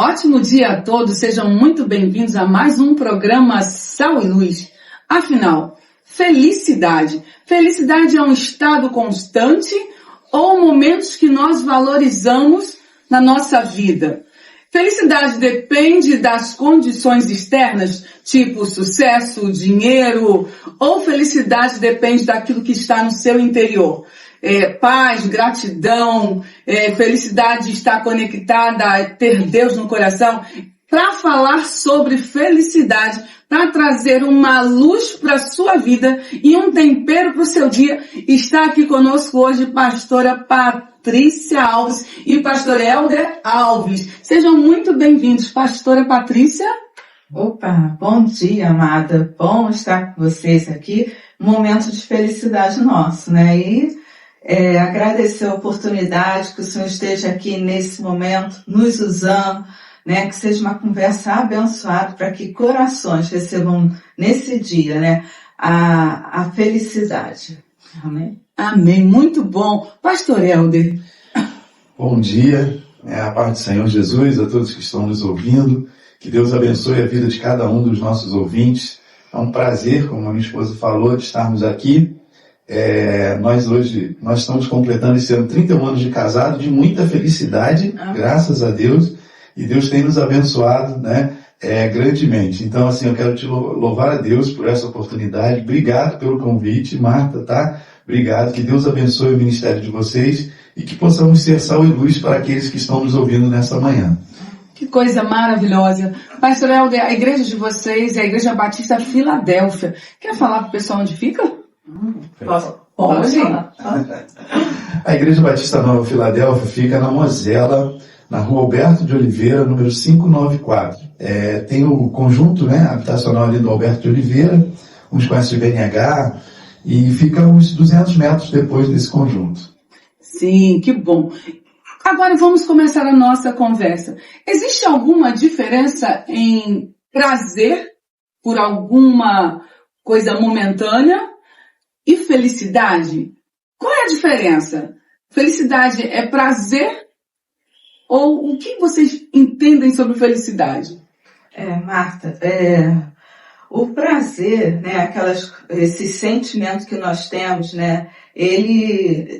Ótimo dia a todos, sejam muito bem-vindos a mais um programa Sal e Luz. Afinal, felicidade. Felicidade é um estado constante ou momentos que nós valorizamos na nossa vida? Felicidade depende das condições externas, tipo sucesso, dinheiro, ou felicidade depende daquilo que está no seu interior? Paz, gratidão, felicidade de estar conectada, ter Deus no coração. Para falar sobre felicidade, para trazer uma luz para a sua vida e um tempero para o seu dia, está aqui conosco hoje pastora Patrícia Alves e pastor Helder Alves. Sejam muito bem-vindos, pastora Patrícia. Opa, bom dia, amada. Bom estar com vocês aqui. Momento de felicidade nosso, né? E agradecer a oportunidade que o Senhor esteja aqui nesse momento, nos usando, né? Que seja uma conversa abençoada para que corações recebam nesse dia, né? A felicidade. Amém? Amém, muito bom. Pastor Helder. Bom dia, a paz do Senhor Jesus, a todos que estão nos ouvindo. Que Deus abençoe a vida de cada um dos nossos ouvintes. É um prazer, como a minha esposa falou, de estarmos aqui. Nós estamos completando esse ano 31 anos de casado, de muita felicidade, graças a Deus, e Deus tem nos abençoado, né, grandemente. Então, assim, eu quero te louvar a Deus por essa oportunidade. Obrigado pelo convite, Marta, tá? Obrigado, que Deus abençoe o ministério de vocês e que possamos ser sal e luz para aqueles que estão nos ouvindo nesta manhã. Que coisa maravilhosa. Pastor Helder, a igreja de vocês é a Igreja Batista Filadélfia. Quer falar para o pessoal onde fica? Pode. A Igreja Batista Nova Filadélfia fica na Mosela, na Rua Alberto de Oliveira, número 594. Tem o conjunto, né, habitacional ali do Alberto de Oliveira, uns conhecem de BNH, e fica uns 200 metros depois desse conjunto. Sim, que bom. Agora vamos começar a nossa conversa. Existe alguma diferença em prazer por alguma coisa momentânea e felicidade? Qual é a diferença? Felicidade é prazer? Ou o que vocês entendem sobre felicidade? Marta, o prazer, né, esses sentimentos que nós temos, né,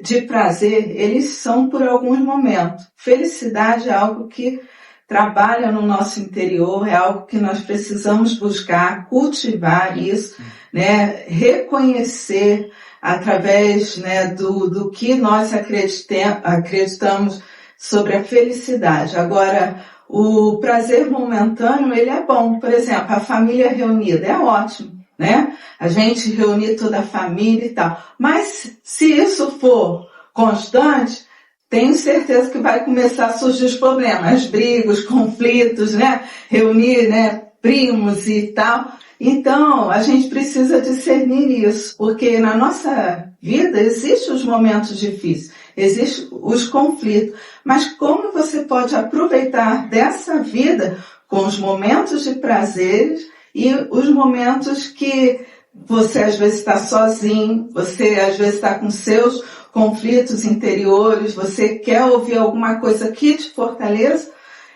de prazer, eles são por alguns momentos. Felicidade é algo que trabalha no nosso interior, é algo que nós precisamos buscar, cultivar isso, né, reconhecer através, né, do que nós acreditamos sobre a felicidade. Agora, o prazer momentâneo, ele é bom. Por exemplo, a família reunida é ótimo, né? A gente reunir toda a família e tal. Mas se isso for constante, tenho certeza que vai começar a surgir os problemas, as brigas, os conflitos, né? Reunir, né, primos e tal. Então, a gente precisa discernir isso, porque na nossa vida existem os momentos difíceis, existem os conflitos, mas como você pode aproveitar dessa vida com os momentos de prazeres e os momentos que você às vezes está sozinho, você às vezes está com seus conflitos interiores, você quer ouvir alguma coisa que te fortaleça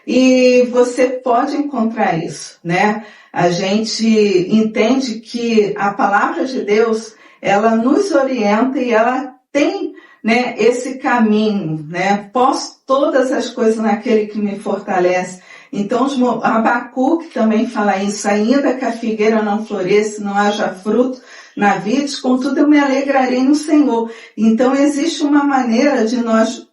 e você pode encontrar isso, né? A gente entende que a palavra de Deus, ela nos orienta e ela tem, né, esse caminho, né? Posso todas as coisas naquele que me fortalece. Então, Abacuque também fala isso, ainda que a figueira não floresça, não haja fruto na vide, contudo eu me alegrarei no Senhor. Então, existe uma maneira de nós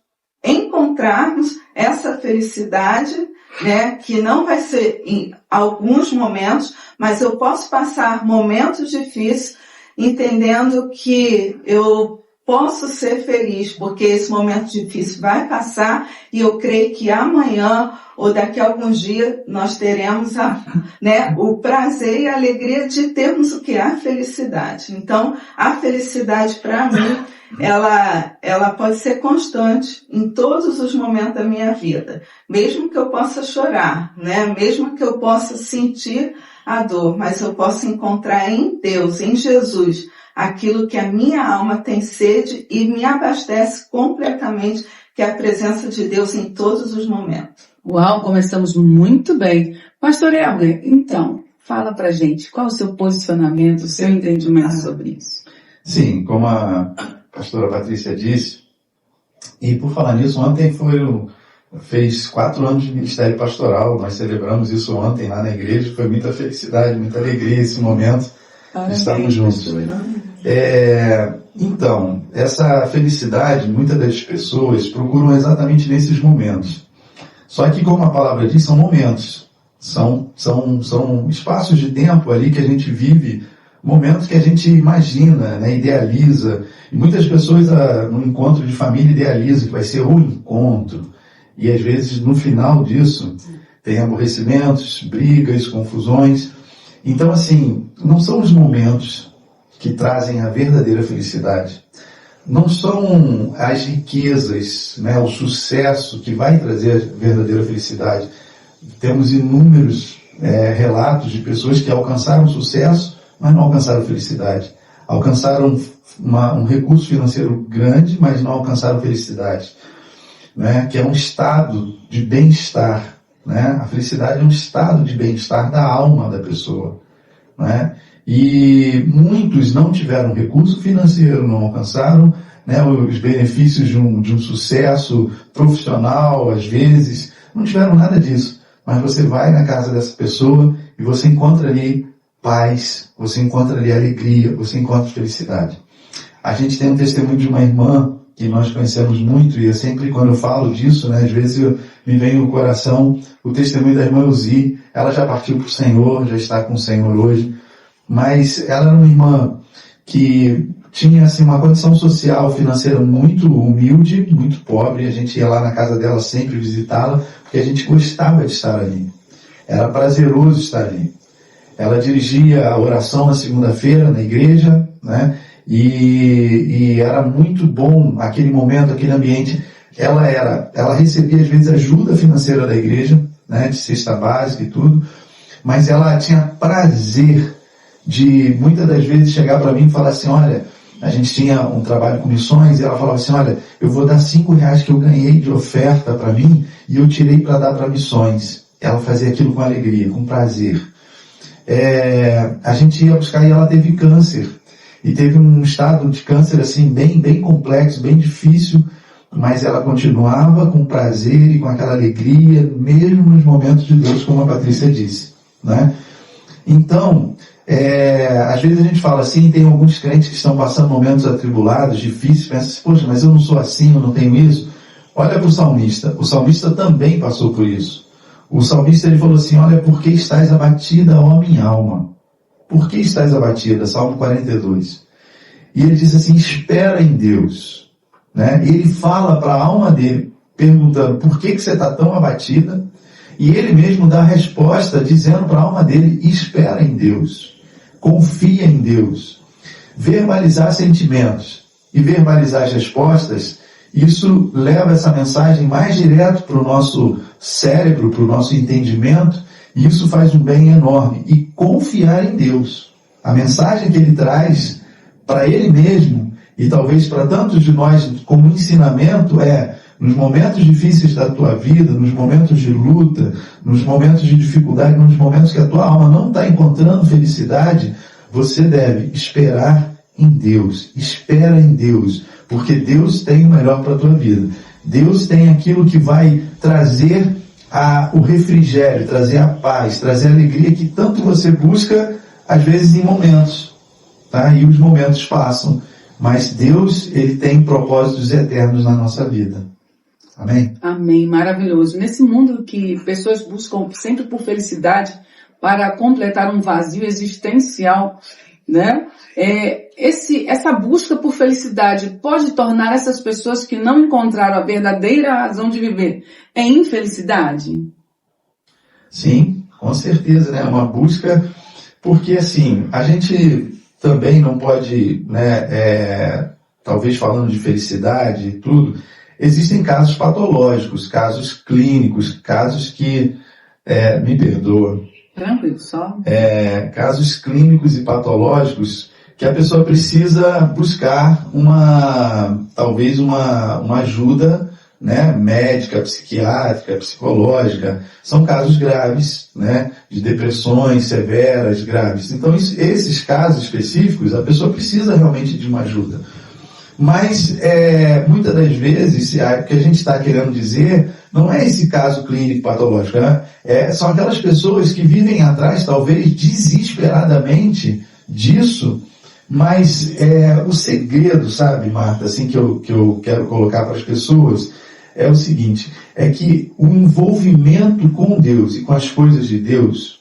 encontrarmos essa felicidade, né, que não vai ser em alguns momentos, mas eu posso passar momentos difíceis entendendo que eu posso ser feliz, porque esse momento difícil vai passar e eu creio que amanhã ou daqui a alguns dias nós teremos o prazer e a alegria de termos o que? A felicidade. Então, a felicidade para mim, ela pode ser constante em todos os momentos da minha vida. Mesmo que eu possa chorar, né? Mesmo que eu possa sentir a dor, mas eu posso encontrar em Deus, em Jesus, aquilo que a minha alma tem sede e me abastece completamente, que é a presença de Deus em todos os momentos. Uau, começamos muito bem. Pastor Helder, então, fala pra gente, qual o seu posicionamento, o seu entendimento sobre isso? Sim, como a pastora Patrícia disse, e por falar nisso, ontem fez 4 anos de ministério pastoral, nós celebramos isso ontem lá na igreja, foi muita felicidade, muita alegria esse momento de estarmos juntos. Então, essa felicidade, muitas das pessoas procuram exatamente nesses momentos. Só que, como a palavra diz, são momentos, são espaços de tempo ali que a gente vive, momentos que a gente imagina, né, idealiza. E muitas pessoas no encontro de família idealizam que vai ser o encontro. E às vezes no final disso tem aborrecimentos, brigas, confusões. Então assim, não são os momentos que trazem a verdadeira felicidade. Não são as riquezas, né, o sucesso que vai trazer a verdadeira felicidade. Temos inúmeros relatos de pessoas que alcançaram sucesso, mas não alcançaram felicidade. Alcançaram um recurso financeiro grande, mas não alcançaram felicidade. Né? Que é um estado de bem-estar. Né? A felicidade é um estado de bem-estar da alma da pessoa. Né? E muitos não tiveram recurso financeiro, não alcançaram, né, os benefícios de um sucesso profissional, às vezes, não tiveram nada disso. Mas você vai na casa dessa pessoa e você encontra ali paz, você encontra ali alegria, você encontra felicidade. A gente tem um testemunho de uma irmã que nós conhecemos muito, e eu sempre, quando eu falo disso, né, às vezes me vem no coração o testemunho da irmã Uzi. Ela já partiu para o Senhor, já está com o Senhor hoje, mas ela era uma irmã que tinha assim, uma condição social, financeira muito humilde, muito pobre. A gente ia lá na casa dela sempre visitá-la, porque a gente gostava de estar ali. Era prazeroso estar ali. Ela dirigia a oração na segunda-feira na igreja, né? E era muito bom aquele momento, aquele ambiente. Ela recebia às vezes ajuda financeira da igreja, né, de cesta básica e tudo, mas ela tinha prazer de muitas das vezes chegar para mim e falar assim: olha, a gente tinha um trabalho com missões, e ela falava assim: olha, eu vou dar R$5 que eu ganhei de oferta para mim e eu tirei para dar para missões. Ela fazia aquilo com alegria, com prazer. A gente ia buscar, e ela teve câncer. E teve um estado de câncer assim bem complexo, bem difícil, mas ela continuava com prazer e com aquela alegria, mesmo nos momentos de Deus, como a Patrícia disse. Né? Então, às vezes a gente fala assim, tem alguns crentes que estão passando momentos atribulados, difíceis, pensa assim: poxa, mas eu não sou assim, eu não tenho isso. Olha para o salmista também passou por isso. O salmista, ele falou assim: olha, por que estás abatida, ó minha alma? Por que estás abatida? Salmo 42. E ele diz assim: espera em Deus. Né? E ele fala para a alma dele, perguntando: por que você está tão abatida? E ele mesmo dá a resposta, dizendo para a alma dele: espera em Deus. Confia em Deus. Verbalizar sentimentos e verbalizar as respostas, isso leva essa mensagem mais direto para o nosso cérebro, para o nosso entendimento, e isso faz um bem enorme. E confiar em Deus. A mensagem que ele traz para ele mesmo, e talvez para tantos de nós como ensinamento, nos momentos difíceis da tua vida, nos momentos de luta, nos momentos de dificuldade, nos momentos que a tua alma não está encontrando felicidade, você deve esperar em Deus. Espera em Deus, porque Deus tem o melhor para a tua vida. Deus tem aquilo que vai trazer o refrigério, trazer a paz, trazer a alegria que tanto você busca, às vezes em momentos. Tá? E os momentos passam. Mas Deus, ele tem propósitos eternos na nossa vida. Amém? Amém, maravilhoso. Nesse mundo que pessoas buscam sempre por felicidade para completar um vazio existencial, né? Essa busca por felicidade pode tornar essas pessoas que não encontraram a verdadeira razão de viver em infelicidade? Sim, com certeza, né? Uma busca, porque assim, a gente também não pode, né, talvez falando de felicidade e tudo, existem casos patológicos, casos clínicos, casos que, me perdoa, tranquilo, só. Casos clínicos e patológicos que a pessoa precisa buscar talvez uma ajuda, né, médica, psiquiátrica, psicológica, são casos graves, né, de depressões severas, graves. Então, esses casos específicos, a pessoa precisa realmente de uma ajuda. Mas, muitas das vezes, o que a gente está querendo dizer não é esse caso clínico patológico, né? São aquelas pessoas que vivem atrás, talvez, desesperadamente disso, mas o segredo, sabe, Marta, assim, que eu quero colocar para as pessoas, é o seguinte, é que o envolvimento com Deus e com as coisas de Deus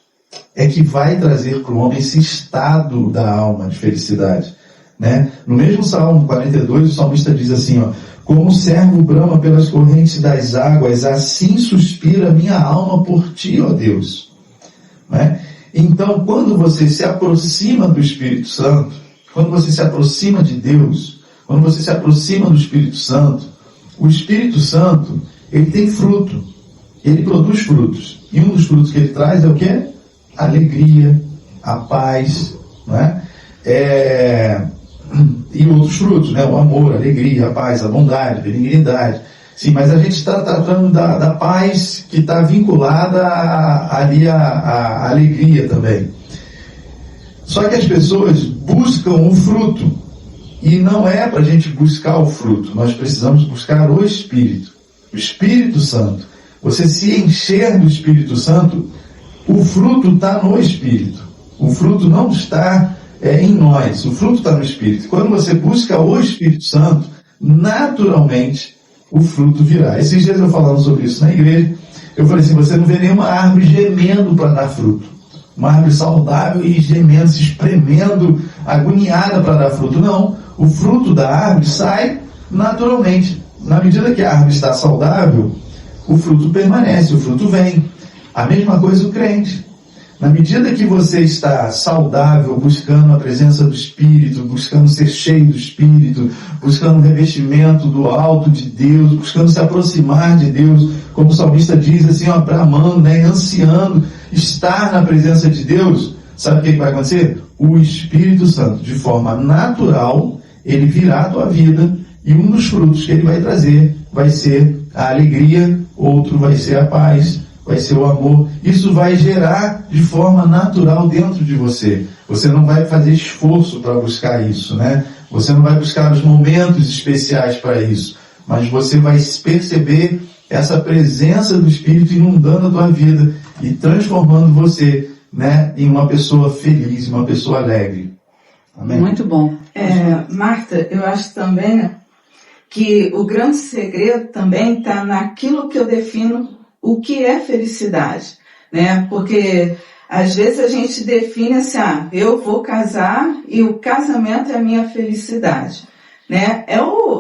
é que vai trazer para o homem esse estado da alma de felicidade, né? No mesmo Salmo 42, o salmista diz assim, ó, como o servo brama pelas correntes das águas, assim suspira a minha alma por ti, ó Deus. Né? Então, quando você se aproxima do Espírito Santo, quando você se aproxima de Deus, quando você se aproxima do Espírito Santo, o Espírito Santo, ele tem fruto, ele produz frutos. E um dos frutos que ele traz é o quê? A alegria, a paz, não é? E outros frutos, né? O amor, a alegria, a paz, a bondade, a benignidade. Sim, mas a gente está tratando da paz que está vinculada ali à alegria também. Só que as pessoas buscam o fruto. E não é para a gente buscar o fruto. Nós precisamos buscar o Espírito. O Espírito Santo. Você se encher do Espírito Santo, o fruto está no Espírito. O fruto não está em nós. O fruto está no Espírito. Quando você busca o Espírito Santo, naturalmente o fruto virá. Esses dias eu falando sobre isso na igreja, eu falei assim, você não vê nenhuma árvore gemendo para dar fruto. Uma árvore saudável e gemendo, se espremendo, agoniada para dar fruto. Não. O fruto da árvore sai naturalmente. Na medida que a árvore está saudável, o fruto permanece, o fruto vem. A mesma coisa o crente. Na medida que você está saudável, buscando a presença do Espírito, buscando ser cheio do Espírito, buscando o revestimento do alto de Deus, buscando se aproximar de Deus, como o salmista diz assim, ó, bramando, né, ansiando estar na presença de Deus, sabe o que vai acontecer? O Espírito Santo, de forma natural, ele virá à tua vida e um dos frutos que ele vai trazer vai ser a alegria, outro vai ser a paz, vai ser o amor. Isso vai gerar de forma natural dentro de você. Você não vai fazer esforço para buscar isso, né? Você não vai buscar os momentos especiais para isso, mas você vai perceber essa presença do Espírito inundando a tua vida e transformando você, né, em uma pessoa feliz, uma pessoa alegre. Amém? Muito bom. Marta, eu acho também que o grande segredo também está naquilo que eu defino o que é felicidade, né? Porque às vezes a gente define assim, eu vou casar e o casamento é a minha felicidade, né?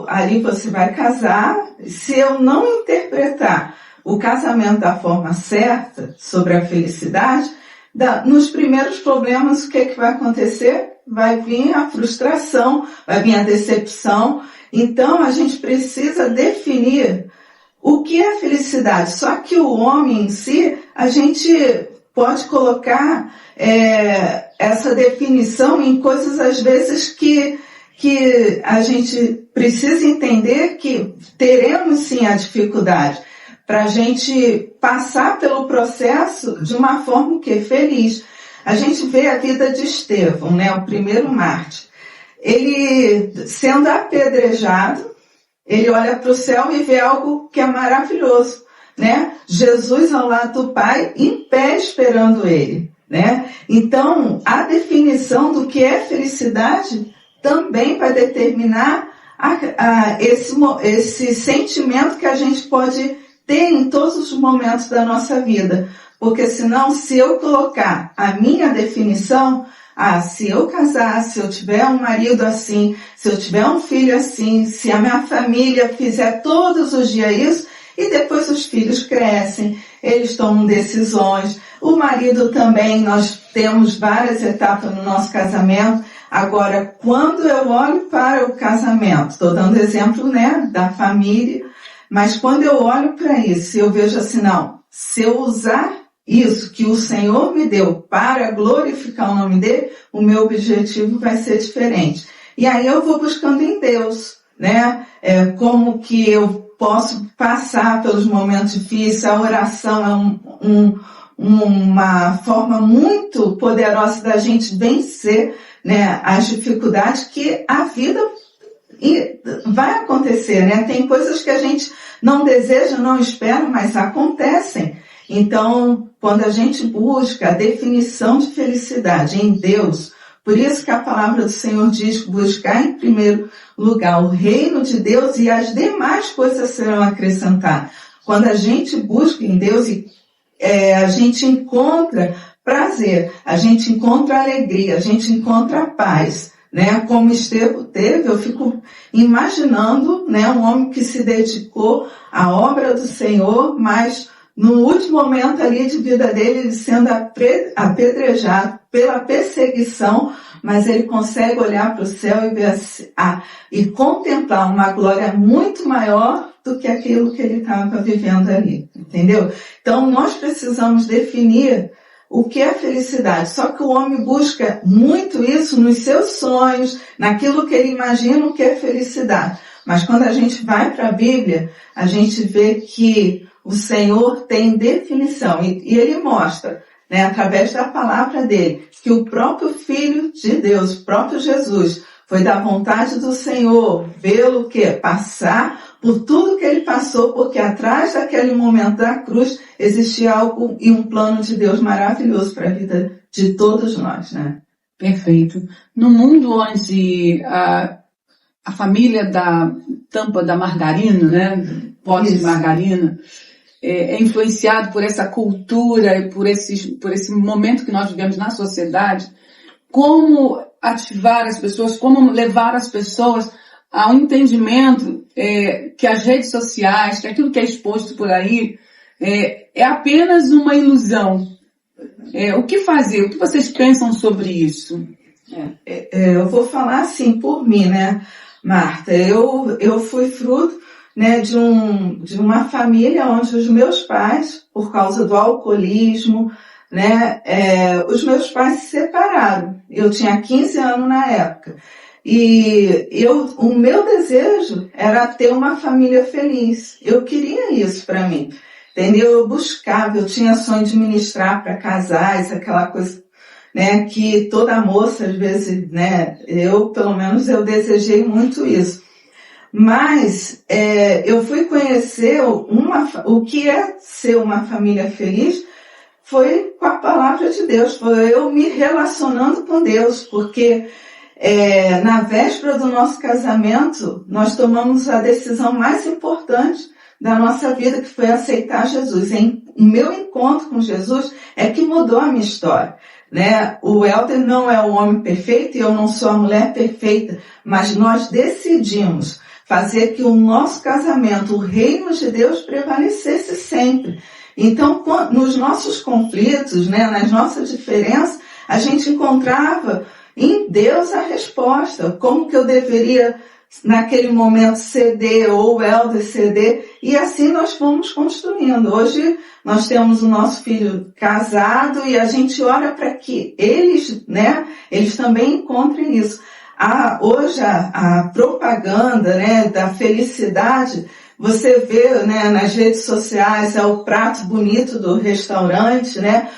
Ali você vai casar, se eu não interpretar o casamento da forma certa sobre a felicidade, nos primeiros problemas o que vai acontecer? Vai vir a frustração, vai vir a decepção. Então a gente precisa definir o que é felicidade. Só que o homem em si, a gente pode colocar essa definição em coisas às vezes que a gente precisa entender que teremos sim a dificuldade para a gente passar pelo processo de uma forma que é feliz. A gente vê a vida de Estevão, né, o primeiro mártir. Ele sendo apedrejado, ele olha para o céu e vê algo que é maravilhoso, né? Jesus ao lado do Pai, em pé esperando ele, né? Então, a definição do que é felicidade também vai determinar esse sentimento que a gente pode ter em todos os momentos da nossa vida. Porque senão, se eu colocar a minha definição, se eu casar, se eu tiver um marido assim, se eu tiver um filho assim, se a minha família fizer todos os dias isso, e depois os filhos crescem, eles tomam decisões, o marido também, nós temos várias etapas no nosso casamento. Agora, quando eu olho para o casamento, estou dando exemplo, né, da família, mas quando eu olho para isso, eu vejo assim, não, se eu usar isso que o Senhor me deu para glorificar o nome dele, o meu objetivo vai ser diferente. E aí eu vou buscando em Deus, né? Como que eu posso passar pelos momentos difíceis. A oração é uma forma muito poderosa da gente vencer, né, as dificuldades que a vida vai acontecer, né? Tem coisas que a gente não deseja, não espera, mas acontecem. Então, quando a gente busca a definição de felicidade em Deus, por isso que a palavra do Senhor diz: buscar em primeiro lugar o reino de Deus e as demais coisas serão acrescentadas. Quando a gente busca em Deus, a gente encontra prazer, a gente encontra alegria, a gente encontra paz, né? Como Estevão teve, eu fico imaginando, né, um homem que se dedicou à obra do Senhor, mas no último momento ali de vida dele, ele sendo apedrejado pela perseguição, mas ele consegue olhar para o céu e ver e contemplar uma glória muito maior do que aquilo que ele estava vivendo ali, entendeu? Então, nós precisamos definir o que é felicidade. Só que o homem busca muito isso nos seus sonhos, naquilo que ele imagina o que é felicidade. Mas quando a gente vai para a Bíblia, a gente vê que o Senhor tem definição. E ele mostra, né, através da palavra dele, que o próprio Filho de Deus, o próprio Jesus, foi da vontade do Senhor vê-lo passar por tudo que ele passou, porque atrás daquele momento da cruz existia algo e um plano de Deus maravilhoso para a vida de todos nós, né? Perfeito. No mundo onde a família da tampa da margarina, né, pote de margarina, é influenciado por essa cultura e por esse momento que nós vivemos na sociedade, como ativar as pessoas, como levar as pessoas ao entendimento que as redes sociais, que aquilo que é exposto por aí é apenas uma ilusão. O que fazer? O que vocês pensam sobre isso? Eu vou falar assim por mim, né, Marta? Eu fui fruto, né, de uma família onde os meus pais, por causa do alcoolismo, né, os meus pais se separaram. Eu tinha 15 anos na época. E o meu desejo era ter uma família feliz. Eu queria isso para mim, entendeu? Eu buscava, eu tinha sonho de ministrar para casais, aquela coisa, né, que toda moça, às vezes, né, pelo menos, eu desejei muito isso. Mas eu fui conhecer o que é ser uma família feliz, foi com a palavra de Deus, foi eu me relacionando com Deus, porque na véspera do nosso casamento, nós tomamos a decisão mais importante da nossa vida, que foi aceitar Jesus. O meu encontro com Jesus é que mudou a minha história, né? O Helder não é o homem perfeito e eu não sou a mulher perfeita, mas nós decidimos fazer que o nosso casamento, o reino de Deus, prevalecesse sempre. Então, nos nossos conflitos, né, nas nossas diferenças, a gente encontrava em Deus a resposta. Como que eu deveria, naquele momento, ceder, ou o Helder ceder, e assim nós fomos construindo. Hoje, nós temos o nosso filho casado e a gente ora para que eles, né, eles também encontrem isso. Hoje, a propaganda, né, da felicidade, você vê, né, nas redes sociais, o prato bonito do restaurante, né?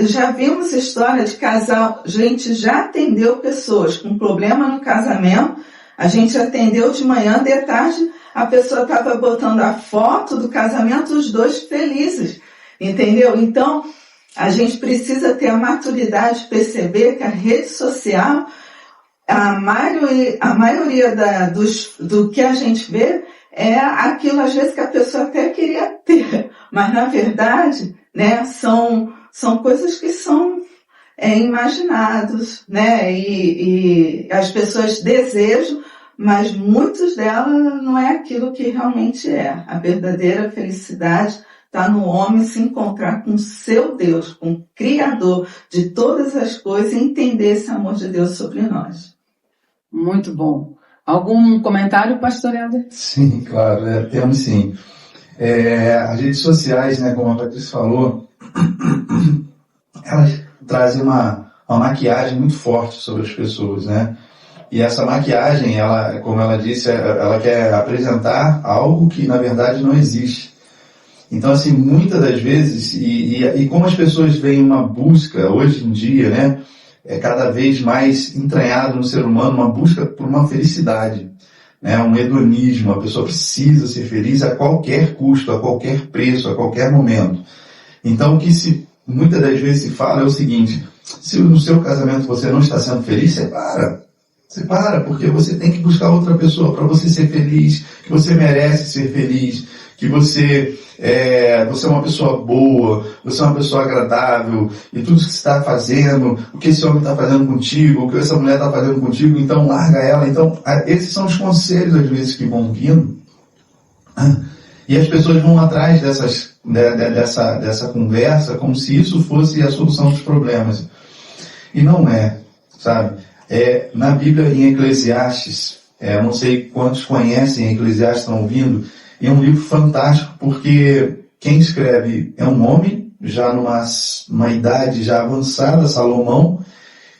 Já vimos história de casal, a gente já atendeu pessoas com problema no casamento, a gente atendeu de manhã, de tarde, a pessoa estava botando a foto do casamento, os dois felizes, entendeu? Então, a gente precisa ter a maturidade de perceber que a rede social, a maioria do que a gente vê é aquilo, às vezes, que a pessoa até queria ter, mas, na verdade, né, são coisas que são imaginados, né, e as pessoas desejam, mas muitas delas não é aquilo que realmente é. A verdadeira felicidade está no homem se encontrar com o seu Deus, com o Criador de todas as coisas, e entender esse amor de Deus sobre nós. Muito bom. Algum comentário, pastor Helder? Sim, claro, temos sim. As redes sociais, né, como a Patrícia falou, elas trazem uma maquiagem muito forte sobre as pessoas, né? E essa maquiagem, ela, como ela disse, ela quer apresentar algo que na verdade não existe. Então, assim, muitas das vezes, e como as pessoas veem uma busca hoje em dia, né, é cada vez mais entranhado no ser humano, uma busca por uma felicidade, né, um hedonismo. A pessoa precisa ser feliz a qualquer custo, a qualquer preço, a qualquer momento. Então, o que muitas das vezes se fala é o seguinte: se no seu casamento você não está sendo feliz, separa, porque você tem que buscar outra pessoa para você ser feliz, que você merece ser feliz, que você é uma pessoa boa, você é uma pessoa agradável, e tudo que você está fazendo, o que esse homem está fazendo contigo, o que essa mulher está fazendo contigo, então larga ela. Então, esses são os conselhos, às vezes, que vão vindo, e as pessoas vão atrás dessa conversa como se isso fosse a solução dos problemas. E não é, sabe? Na Bíblia, em Eclesiastes, não sei quantos conhecem Eclesiastes, estão ouvindo, é um livro fantástico, porque quem escreve é um homem, já numa idade já avançada, Salomão,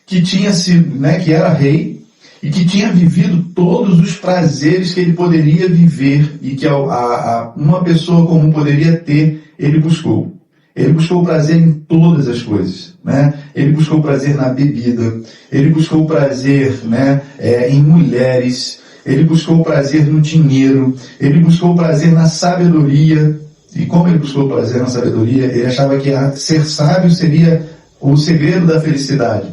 que tinha sido, né, que era rei, e que tinha vivido todos os prazeres que ele poderia viver, e que uma pessoa comum poderia ter, ele buscou. Ele buscou prazer em todas as coisas, né? Ele buscou prazer na bebida, ele buscou prazer, né, em mulheres, ele buscou prazer no dinheiro, ele buscou prazer na sabedoria. E como ele buscou prazer na sabedoria, ele achava que ser sábio seria o segredo da felicidade.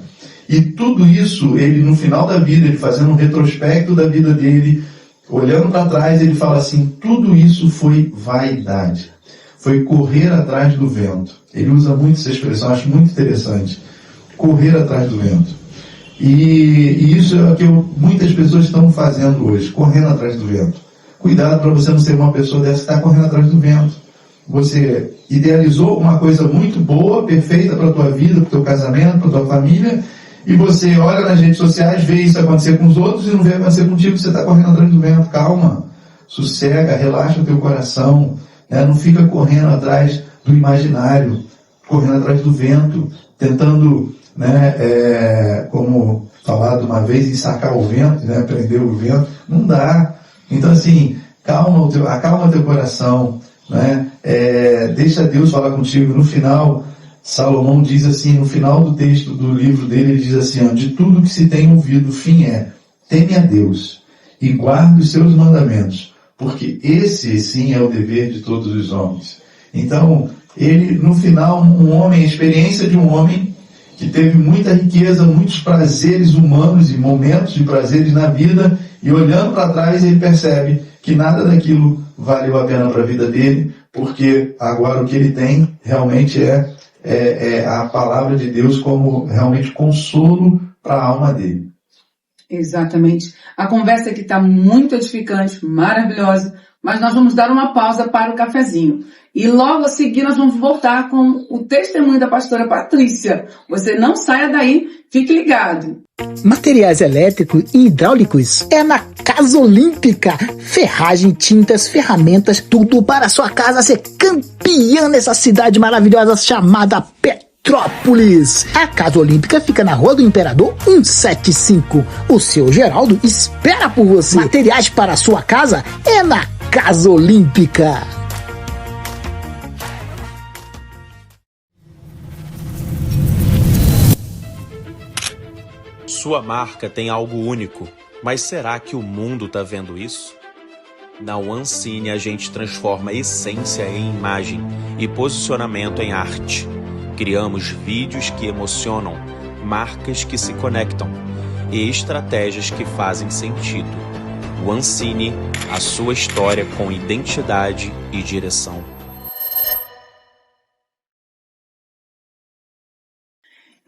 E tudo isso, ele no final da vida, ele fazendo um retrospecto da vida dele, olhando para trás, ele fala assim: tudo isso foi vaidade. Foi correr atrás do vento. Ele usa muito essa expressão, acho muito interessante. Correr atrás do vento. E isso é o que muitas pessoas estão fazendo hoje, correndo atrás do vento. Cuidado para você não ser uma pessoa dessa que está correndo atrás do vento. Você idealizou uma coisa muito boa, perfeita para a tua vida, para o teu casamento, para a tua família, e você olha nas redes sociais, vê isso acontecer com os outros e não vê acontecer contigo, você está correndo atrás do vento. Calma, sossega, relaxa o teu coração. Não fica correndo atrás do imaginário, correndo atrás do vento, tentando, como falado uma vez, ensacar o vento, prender o vento. Não dá. Então, assim, acalma teu coração, deixa Deus falar contigo. No final, Salomão diz assim, no final do texto do livro dele, ele diz assim: de tudo que se tem ouvido, o fim teme a Deus e guarde os seus mandamentos, porque esse sim é o dever de todos os homens. Então, ele, no final, a experiência de um homem que teve muita riqueza, muitos prazeres humanos e momentos de prazeres na vida, e olhando para trás ele percebe que nada daquilo valeu a pena para a vida dele, porque agora o que ele tem realmente é a palavra de Deus como realmente consolo para a alma dele. Exatamente. A conversa aqui está muito edificante, maravilhosa, mas nós vamos dar uma pausa para o cafezinho. E logo a seguir nós vamos voltar com o testemunho da pastora Patrícia. Você não saia daí, fique ligado. Materiais elétricos e hidráulicos é na Casa Olímpica. Ferragem, tintas, ferramentas, tudo para a sua casa ser campeã nessa cidade maravilhosa chamada Petrópolis. A Casa Olímpica fica na Rua do Imperador 175. O seu Geraldo espera por você. Materiais para a sua casa é na Casa Olímpica. Sua marca tem algo único, mas será que o mundo está vendo isso? Na OneCine a gente transforma essência em imagem e posicionamento em arte. Criamos vídeos que emocionam, marcas que se conectam e estratégias que fazem sentido. OneCine, a sua história com identidade e direção.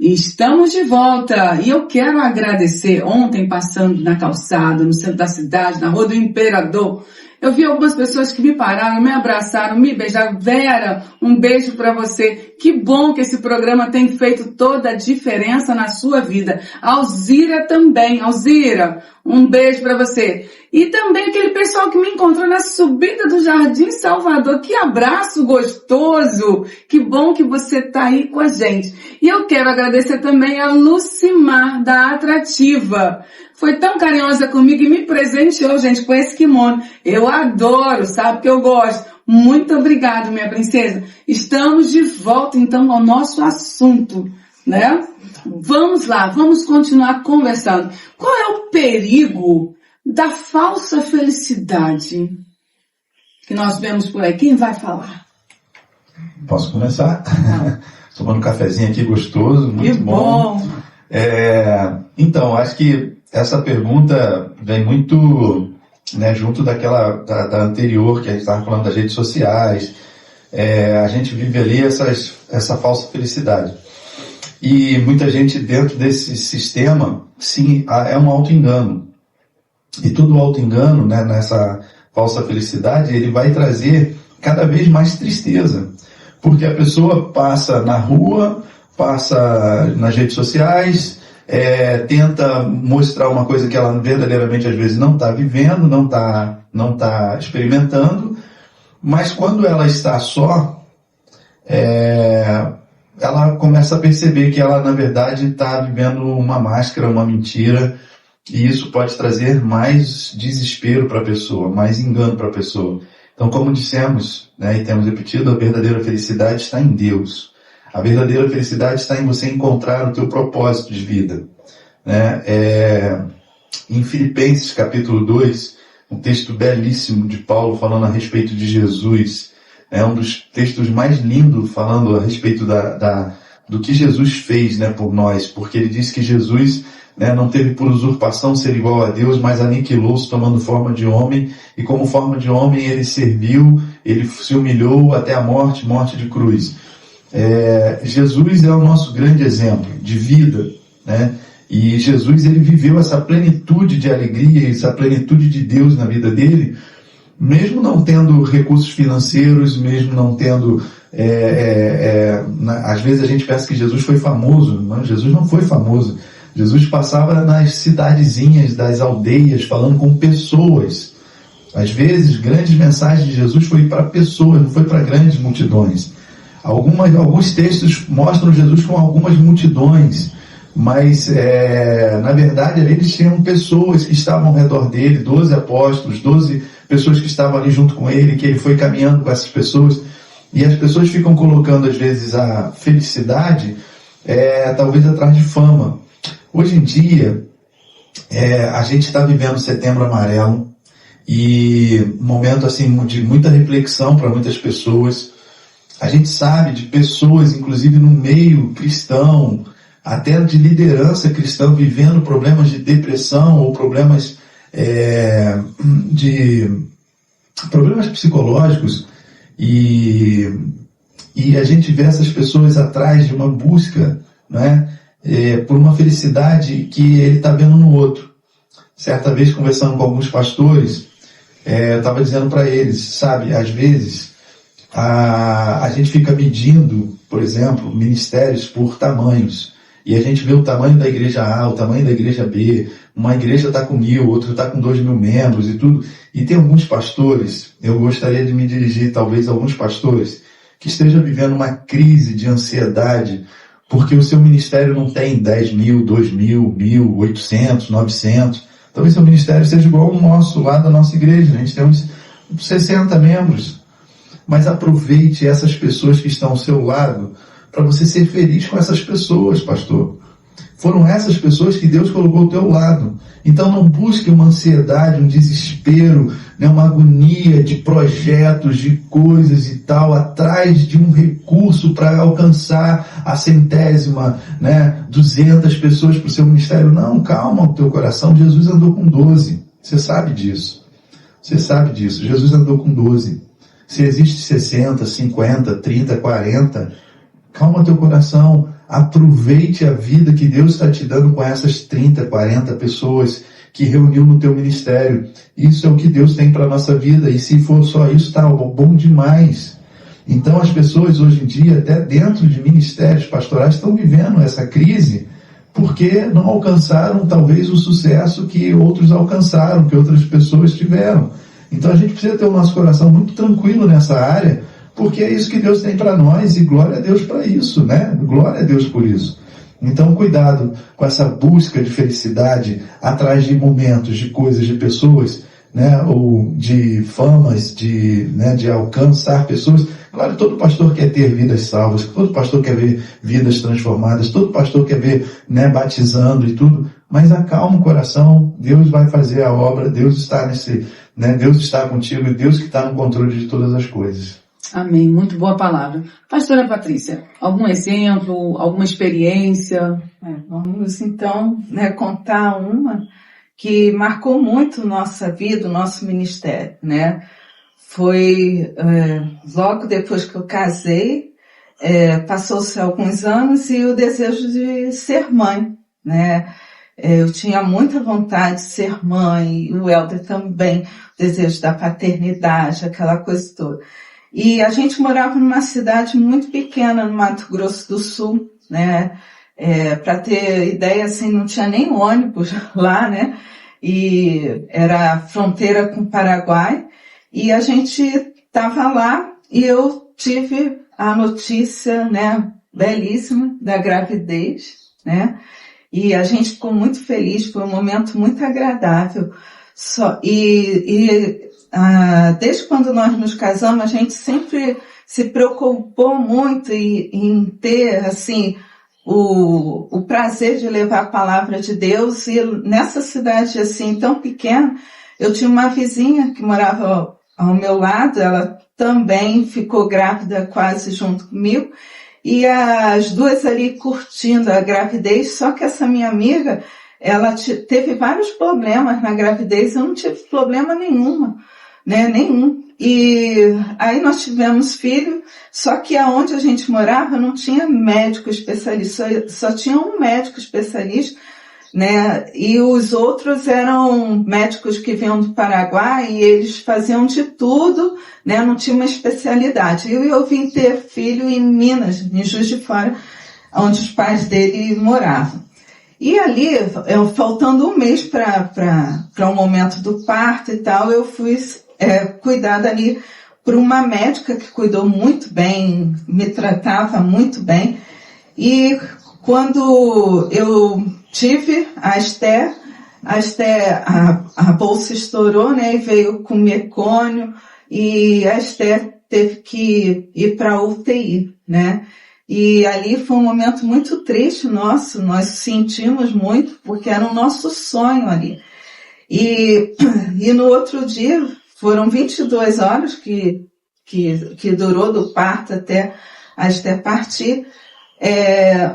Estamos de volta e eu quero agradecer. Ontem, passando na calçada, no centro da cidade, na Rua do Imperador, eu vi algumas pessoas que me pararam, me abraçaram, me beijaram. Vera, um beijo para você. Que bom que esse programa tem feito toda a diferença na sua vida. Alzira também. Alzira, um beijo para você. E também aquele pessoal que me encontrou na subida do Jardim Salvador. Que abraço gostoso. Que bom que você está aí com a gente. E eu quero agradecer também a Lucimar, da Atrativa. foi tão carinhosa comigo e me presenteou, gente, com esse kimono. Eu adoro, sabe que eu gosto. Muito obrigado, minha princesa. Estamos de volta, então, ao nosso assunto, né? Vamos lá, vamos continuar conversando. Qual é o perigo da falsa felicidade que nós vemos por aí? Quem vai falar? Posso começar? Tomando um cafezinho aqui gostoso, muito bom. Então, acho que essa pergunta vem muito, né, junto da anterior, que a gente estava falando das redes sociais. A gente vive ali essa falsa felicidade. E muita gente dentro desse sistema, sim, é um auto-engano. E todo auto-engano, né, nessa falsa felicidade, ele vai trazer cada vez mais tristeza. Porque a pessoa passa na rua, passa nas redes sociais, tenta mostrar uma coisa que ela verdadeiramente às vezes não está vivendo, não tá experimentando, mas quando ela está só, ela começa a perceber que ela na verdade está vivendo uma máscara, uma mentira, e isso pode trazer mais desespero para a pessoa, mais engano para a pessoa. Então, como dissemos, né, e temos repetido, a verdadeira felicidade está em Deus. A verdadeira felicidade está em você encontrar o teu propósito de vida. Né? Em Filipenses, capítulo 2, um texto belíssimo de Paulo falando a respeito de Jesus. É um dos textos mais lindos falando a respeito do que Jesus fez, né, por nós. Porque ele diz que Jesus, né, não teve por usurpação ser igual a Deus, mas aniquilou-se tomando forma de homem, e como forma de homem ele serviu, ele se humilhou até a morte de cruz. Jesus é o nosso grande exemplo de vida, né? E Jesus, ele viveu essa plenitude de alegria, essa plenitude de Deus na vida dele, mesmo não tendo recursos financeiros, mesmo não tendo... às vezes a gente pensa que Jesus foi famoso, mas Jesus não foi famoso. Jesus passava nas cidadezinhas, das aldeias, falando com pessoas. Às vezes, grandes mensagens de Jesus foi para pessoas, não foi para grandes multidões. Alguns textos mostram Jesus com algumas multidões, mas, na verdade, eles tinham pessoas que estavam ao redor dele, 12 apóstolos, 12 pessoas que estavam ali junto com ele, que ele foi caminhando com essas pessoas, e as pessoas ficam colocando, às vezes, a felicidade, talvez atrás de fama. Hoje em dia, a gente está vivendo Setembro Amarelo, e um momento assim, de muita reflexão para muitas pessoas. A gente sabe de pessoas, inclusive no meio cristão, até de liderança cristã, vivendo problemas de depressão ou problemas problemas psicológicos, e a gente vê essas pessoas atrás de uma busca, né, por uma felicidade que ele está vendo no outro. Certa vez, conversando com alguns pastores, eu estava dizendo para eles, sabe, às vezes a gente fica medindo, por exemplo, ministérios por tamanhos, e a gente vê o tamanho da igreja A, o tamanho da igreja B, uma igreja está com 1.000, outra está com 2.000 membros e tudo, e tem alguns pastores, eu gostaria de me dirigir talvez a alguns pastores, que estejam vivendo uma crise de ansiedade, porque o seu ministério não tem 10.000, 2.000, 1.800, 900, talvez seu ministério seja igual ao nosso, lá da nossa igreja, a gente tem uns 60 membros, mas aproveite essas pessoas que estão ao seu lado, para você ser feliz com essas pessoas, pastor. Foram essas pessoas que Deus colocou ao teu lado. Então não busque uma ansiedade, um desespero, né, uma agonia de projetos, de coisas e tal, atrás de um recurso para alcançar a 100ª, né, 200 pessoas para o seu ministério. Não, calma o teu coração. Jesus andou com 12. Você sabe disso. Você sabe disso. Jesus andou com 12. Se existe 60, 50, 30, 40, calma teu coração. Aproveite a vida que Deus está te dando com essas 30, 40 pessoas que reuniu no teu ministério. Isso é o que Deus tem para a nossa vida. E se for só isso, está bom demais. Então as pessoas hoje em dia, até dentro de ministérios pastorais, estão vivendo essa crise porque não alcançaram talvez o sucesso que outros alcançaram, que outras pessoas tiveram. Então a gente precisa ter o nosso coração muito tranquilo nessa área, porque é isso que Deus tem para nós, e glória a Deus para isso, né? Glória a Deus por isso. Então, cuidado com essa busca de felicidade atrás de momentos, de coisas, de pessoas, né, ou de famas, de alcançar pessoas. Claro, todo pastor quer ter vidas salvas, todo pastor quer ver vidas transformadas, todo pastor quer ver, né, batizando e tudo, mas acalma o coração, Deus vai fazer a obra, Deus está Deus está contigo, Deus que está no controle de todas as coisas. Amém, muito boa palavra. Pastora Patrícia, algum exemplo, alguma experiência? Vamos então, contar uma que marcou muito nossa vida, o nosso ministério, né? Foi logo depois que eu casei, passou-se alguns anos e o desejo de ser mãe, né? Eu tinha muita vontade de ser mãe, o Helder também, o desejo da paternidade, aquela coisa toda. E a gente morava numa cidade muito pequena, no Mato Grosso do Sul, né? Para ter ideia, assim, não tinha nem ônibus lá, né? E era fronteira com o Paraguai. E a gente estava lá e eu tive a notícia, né, belíssima da gravidez, né? E a gente ficou muito feliz, foi um momento muito agradável. Desde quando nós nos casamos, a gente sempre se preocupou muito em ter, assim, o prazer de levar a palavra de Deus. E nessa cidade, assim, tão pequena, eu tinha uma vizinha que morava ao meu lado, ela também ficou grávida quase junto comigo, e as duas ali curtindo a gravidez, só que essa minha amiga, ela teve vários problemas na gravidez, eu não tive problema nenhum. E aí nós tivemos filho, só que aonde a gente morava não tinha médico especialista, só tinha um médico especialista, né? E os outros eram médicos que vinham do Paraguai e eles faziam de tudo, né? Não tinha uma especialidade. E eu vim ter filho em Minas, em Juiz de Fora, onde os pais dele moravam. E ali, faltando um mês para o momento do parto e tal, eu fui cuidada ali por uma médica que cuidou muito bem, me tratava muito bem. E quando eu tive a Esther, a bolsa estourou, né, e veio com mecônio, e a Esther teve que ir para a UTI, né? E ali foi um momento muito triste nosso, nós sentimos muito, porque era o nosso sonho ali. E no outro dia, foram 22 horas que durou do parto até a Esther partir.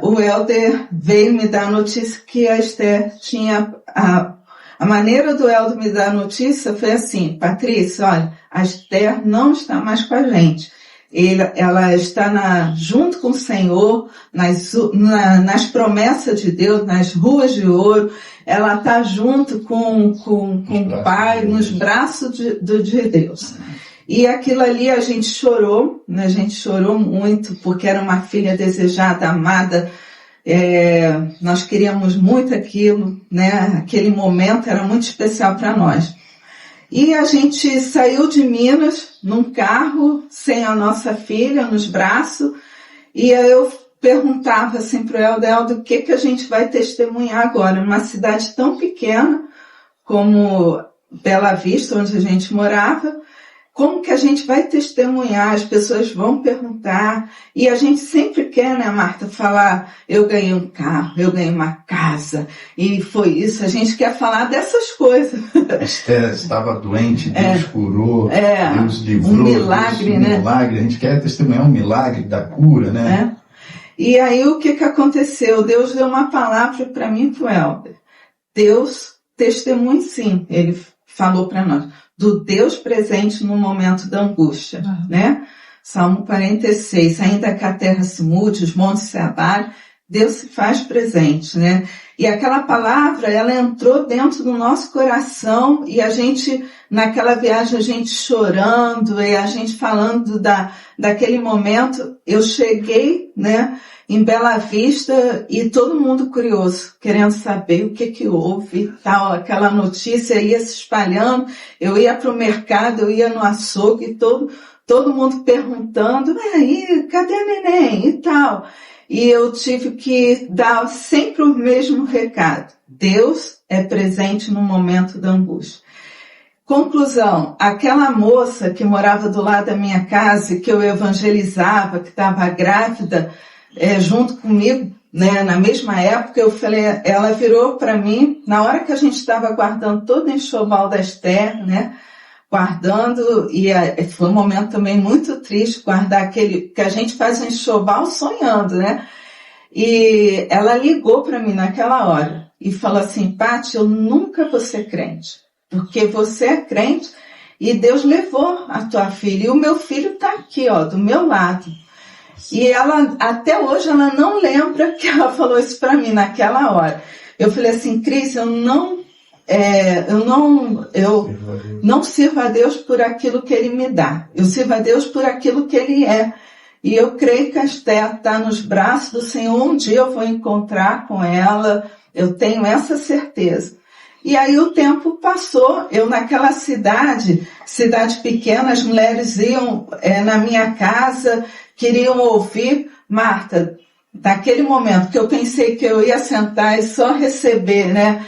O Helder veio me dar a notícia que a Esther tinha... A maneira do Helder me dar a notícia foi assim: Patrícia, olha, a Esther não está mais com a gente. Ela está junto com o Senhor, nas promessas de Deus, nas ruas de ouro. Ela está junto com o Pai, nos braços de Deus. E aquilo ali a gente chorou, né? A gente chorou muito, porque era uma filha desejada, amada. Nós queríamos muito aquilo, né? Aquele momento era muito especial para nós. E a gente saiu de Minas num carro, sem a nossa filha, nos braços, e eu perguntava assim para o Helder, o que a gente vai testemunhar agora? Numa cidade tão pequena como Bela Vista, onde a gente morava, como que a gente vai testemunhar? As pessoas vão perguntar, e a gente sempre quer, né, Marta, falar, eu ganhei um carro, eu ganhei uma casa, e foi isso. A gente quer falar dessas coisas. Esther estava doente, Deus curou, Deus livrou. Um milagre, Deus, né? Um milagre, a gente quer testemunhar um milagre da cura, né? E aí o que aconteceu? Deus deu uma palavra para mim e para o Helder. Deus testemunha sim, ele falou para nós, do Deus presente no momento da angústia, né? Salmo 46, ainda que a terra se mude, os montes se abalem, Deus se faz presente, né? E aquela palavra, ela entrou dentro do nosso coração, e a gente, naquela viagem, a gente chorando, e a gente falando daquele momento. Eu cheguei, né, em Bela Vista, e todo mundo curioso, querendo saber o que houve e tal. Aquela notícia ia se espalhando, eu ia para o mercado, eu ia no açougue, todo mundo perguntando, aí, cadê a neném e tal. e eu tive que dar sempre o mesmo recado. Deus é presente no momento da angústia. Conclusão, aquela moça que morava do lado da minha casa, que eu evangelizava, que estava grávida, junto comigo, né, na mesma época, eu falei, ela virou para mim, na hora que a gente estava guardando todo o enxoval da Esther, né, guardando, e foi um momento também muito triste guardar aquele, que a gente faz um enxoval sonhando, né, e ela ligou para mim naquela hora e falou assim, Paty, eu nunca vou ser crente. Porque você é crente e Deus levou a tua filha. E o meu filho está aqui, ó, do meu lado. E ela, até hoje, ela não lembra que ela falou isso para mim naquela hora. Eu falei assim, Cris, eu não sirvo a Deus por aquilo que Ele me dá. Eu sirvo a Deus por aquilo que Ele é. E eu creio que a Esther está nos braços do Senhor. Um dia eu vou encontrar com ela. Eu tenho essa certeza. E aí o tempo passou, eu naquela cidade pequena, as mulheres iam na minha casa, queriam ouvir. Marta, naquele momento que eu pensei que eu ia sentar e só receber, né,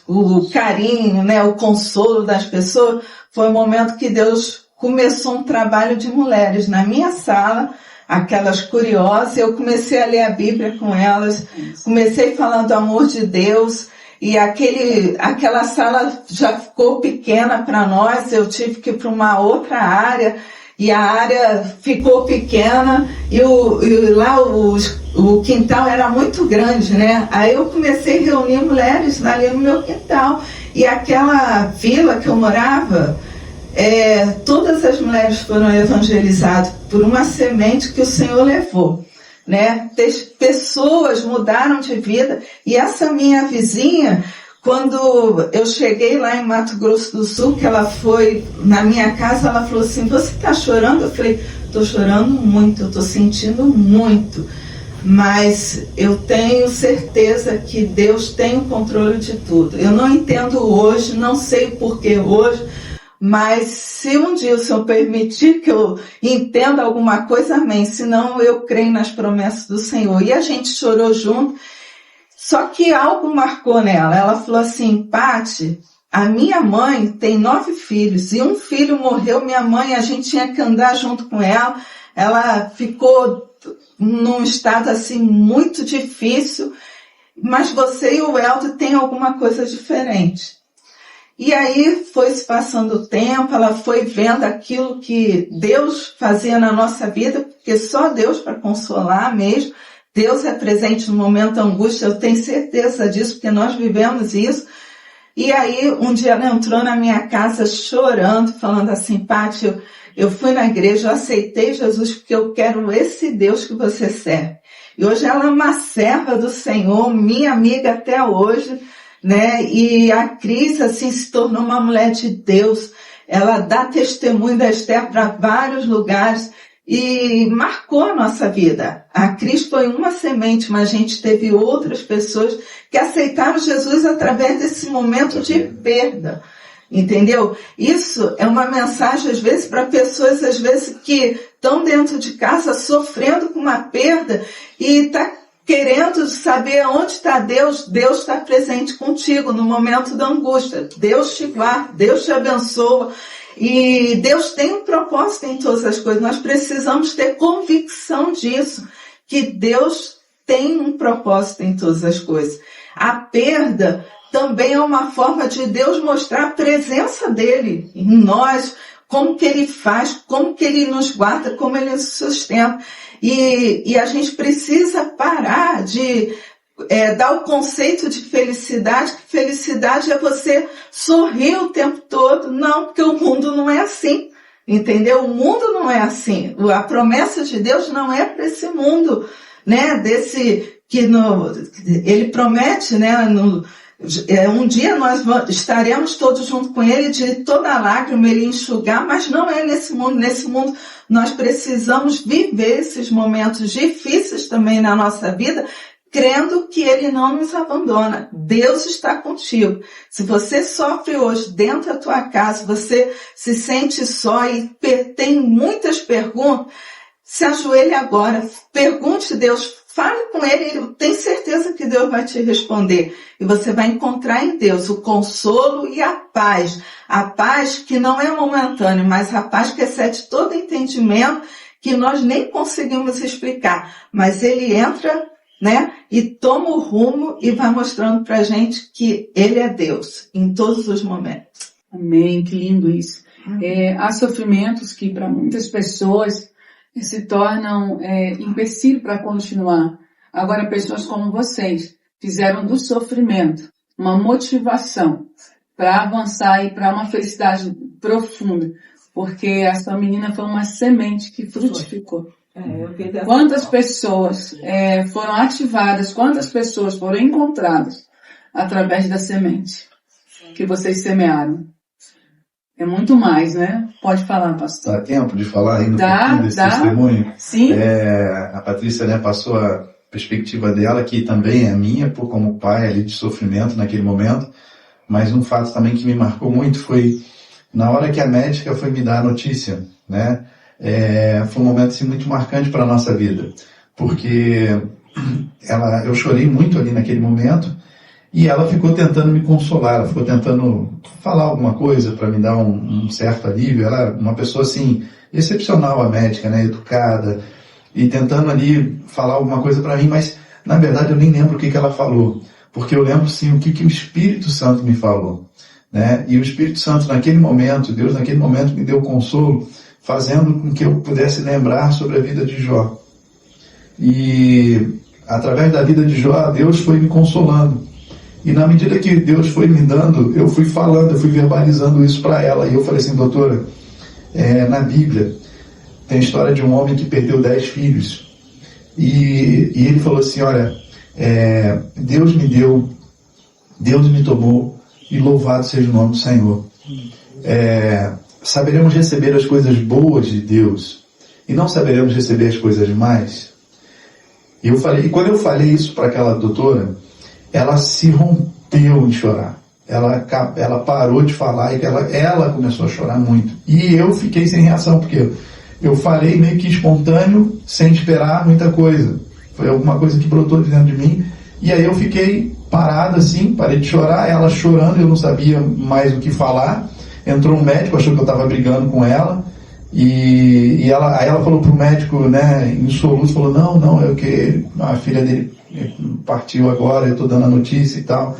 o carinho, né, o consolo das pessoas, foi o momento que Deus começou um trabalho de mulheres na minha sala, aquelas curiosas. Eu comecei a ler a Bíblia com elas, comecei falando do amor de Deus. E aquela sala já ficou pequena para nós, eu tive que ir para uma outra área, e a área ficou pequena, e lá o quintal era muito grande, né? Aí eu comecei a reunir mulheres ali no meu quintal, e aquela vila que eu morava, todas as mulheres foram evangelizadas por uma semente que o Senhor levou. Né? Pessoas mudaram de vida, e essa minha vizinha, quando eu cheguei lá em Mato Grosso do Sul, que ela foi na minha casa, ela falou assim, você está chorando? Eu falei, estou chorando muito, eu estou sentindo muito, mas eu tenho certeza que Deus tem o controle de tudo. Eu não entendo hoje, não sei o porquê hoje, mas se um dia o Senhor permitir que eu entenda alguma coisa, amém. Senão eu creio nas promessas do Senhor. E a gente chorou junto. Só que algo marcou nela. Ela falou assim, Paty, a minha mãe tem 9 filhos. E um filho morreu, minha mãe, a gente tinha que andar junto com ela. Ela ficou num estado assim muito difícil. Mas você e o Elton têm alguma coisa diferente. E aí foi se passando o tempo, ela foi vendo aquilo que Deus fazia na nossa vida, porque só Deus para consolar mesmo. Deus é presente no momento da angústia, eu tenho certeza disso, porque nós vivemos isso. E aí um dia ela entrou na minha casa chorando, falando assim, Paty, eu fui na igreja, eu aceitei Jesus porque eu quero esse Deus que você serve. E hoje ela é uma serva do Senhor, minha amiga até hoje, né? E a Cris, assim, se tornou uma mulher de Deus. Ela dá testemunho da Esther para vários lugares e marcou a nossa vida. A Cris foi uma semente, mas a gente teve outras pessoas que aceitaram Jesus através desse momento de perda. Entendeu? Isso é uma mensagem, às vezes, para pessoas, às vezes, que estão dentro de casa sofrendo com uma perda e está querendo saber onde está Deus. Deus está presente contigo no momento da angústia. Deus te guarda, Deus te abençoa. E Deus tem um propósito em todas as coisas. Nós precisamos ter convicção disso, que Deus tem um propósito em todas as coisas. A perda também é uma forma de Deus mostrar a presença dele em nós, como que ele faz, como que ele nos guarda, como ele nos sustenta. E a gente precisa parar de dar o conceito de felicidade, que felicidade é você sorrir o tempo todo. Não, porque o mundo não é assim, entendeu? O mundo não é assim. A promessa de Deus não é para esse mundo, né? Ele promete, né? Um dia nós estaremos todos junto com ele, de toda lágrima ele enxugar, mas não é nesse mundo. Nesse mundo nós precisamos viver esses momentos difíceis também na nossa vida, crendo que ele não nos abandona. Deus está contigo. Se você sofre hoje dentro da tua casa, você se sente só e tem muitas perguntas, se ajoelhe agora, pergunte a Deus, fale com Ele, eu tenho certeza que Deus vai te responder. E você vai encontrar em Deus o consolo e a paz que não é momentânea, mas a paz que excede todo entendimento, que nós nem conseguimos explicar. Mas Ele entra, né, e toma o rumo e vai mostrando pra gente que Ele é Deus em todos os momentos. Amém, que lindo isso. Há sofrimentos que para muitas pessoas se tornam empecilho para continuar. Agora, pessoas como vocês fizeram do sofrimento uma motivação para avançar e para uma felicidade profunda, porque essa menina foi uma semente que frutificou. Quantas pessoas foram ativadas, quantas pessoas foram encontradas através da semente que vocês semearam? É muito mais, né? Pode falar, pastor. Dá tempo de falar ainda um pouquinho desse testemunho? Sim. A Patrícia, né, passou a perspectiva dela, que também é minha, como pai ali de sofrimento naquele momento, mas um fato também que me marcou muito foi na hora que a médica foi me dar a notícia, né? Foi um momento assim, muito marcante para a nossa vida, porque eu chorei muito ali naquele momento e ela ficou tentando me consolar, ela ficou tentando falar alguma coisa para me dar um certo alívio. Ela é uma pessoa assim, excepcional, a médica, né, educada, e tentando ali falar alguma coisa para mim, mas na verdade eu nem lembro o que ela falou, porque eu lembro sim o que o Espírito Santo me falou, né? E o Espírito Santo naquele momento, Deus naquele momento me deu consolo, fazendo com que eu pudesse lembrar sobre a vida de Jó. E através da vida de Jó, Deus foi me consolando. E na medida que Deus foi me dando, eu fui falando, eu fui verbalizando isso para ela. E eu falei assim, doutora, na Bíblia tem a história de um homem que perdeu 10 filhos. E ele falou assim, olha, Deus me deu, Deus me tomou, e louvado seja o nome do Senhor. Saberemos receber as coisas boas de Deus e não saberemos receber as coisas más. E quando eu falei isso para aquela doutora, ela se rompeu em chorar. Ela parou de falar e ela começou a chorar muito. E eu fiquei sem reação, porque eu falei meio que espontâneo, sem esperar muita coisa. Foi alguma coisa que brotou de dentro de mim. E aí eu fiquei parado assim, parei de chorar, ela chorando, eu não sabia mais o que falar. Entrou um médico, achou que eu estava brigando com ela. Aí ela falou pro médico, né, em soluço, falou, não, é que a filha dele partiu agora, eu estou dando a notícia e tal.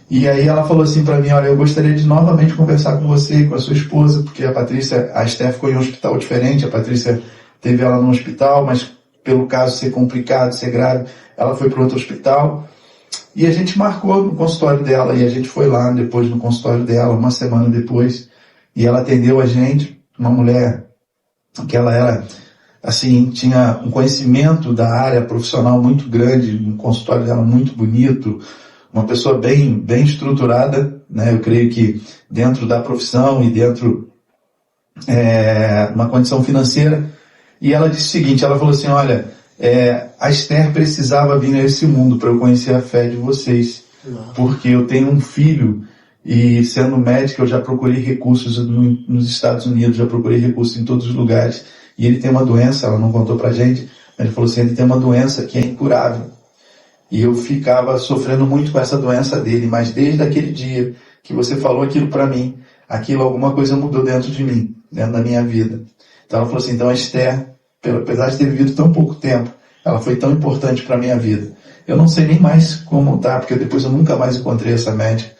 E aí ela falou assim para mim, olha, eu gostaria de novamente conversar com você, com a sua esposa, porque a Esther ficou em um hospital diferente, a Patrícia teve ela no hospital, mas pelo caso ser complicado, ser grave, ela foi para outro hospital. E a gente marcou no consultório dela, e a gente foi lá depois no consultório dela, uma semana depois, e ela atendeu a gente, uma mulher que ela era, assim, tinha um conhecimento da área profissional muito grande, um consultório dela muito bonito, uma pessoa bem estruturada, né? Eu creio que dentro da profissão e dentro uma condição financeira. E ela disse o seguinte, ela falou assim, olha, a Esther precisava vir a esse mundo para eu conhecer a fé de vocês, porque eu tenho um filho e sendo médica eu já procurei recursos nos Estados Unidos, já procurei recursos em todos os lugares, e ele tem uma doença, ela não contou pra gente, mas ele falou assim, ele tem uma doença que é incurável. E eu ficava sofrendo muito com essa doença dele, mas desde aquele dia que você falou aquilo para mim, alguma coisa mudou dentro de mim, dentro da minha vida. Então ela falou assim, então a Esther, apesar de ter vivido tão pouco tempo, ela foi tão importante para a minha vida. Eu não sei nem mais como tá, porque depois eu nunca mais encontrei essa médica,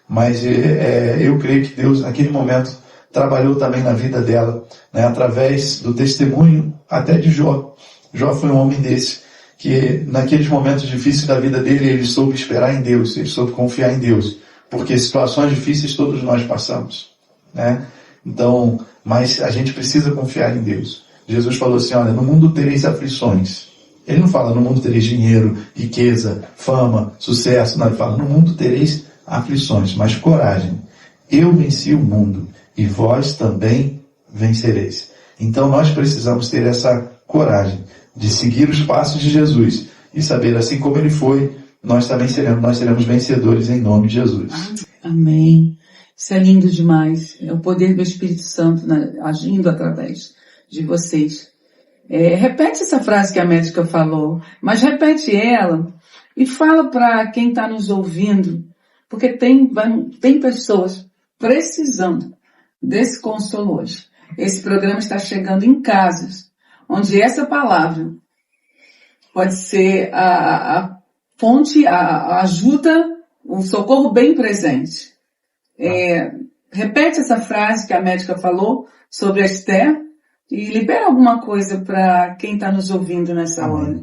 mas eu creio que Deus naquele momento trabalhou também na vida dela, né, através do testemunho até de Jó. Jó foi um homem desse, que naqueles momentos difíceis da vida dele, ele soube esperar em Deus, ele soube confiar em Deus, porque situações difíceis todos nós passamos, né? Então, mas a gente precisa confiar em Deus. Jesus falou assim, olha, no mundo tereis aflições. Ele não fala no mundo tereis dinheiro, riqueza, fama, sucesso, não, ele fala no mundo tereis aflições, mas coragem. Eu venci o mundo e vós também vencereis. Então nós precisamos ter essa coragem de seguir os passos de Jesus e saber, assim como ele foi, nós também seremos vencedores em nome de Jesus. Amém. Isso é lindo demais. É o poder do Espírito Santo, né, agindo através de vocês. Repete essa frase que a médica falou, mas repete ela e fala para quem está nos ouvindo, porque tem pessoas precisando desse consolo hoje. Esse programa está chegando em casas, onde essa palavra pode ser a fonte, a ajuda, um socorro bem presente. Repete essa frase que a médica falou sobre a Esther e libera alguma coisa para quem está nos ouvindo nessa hora.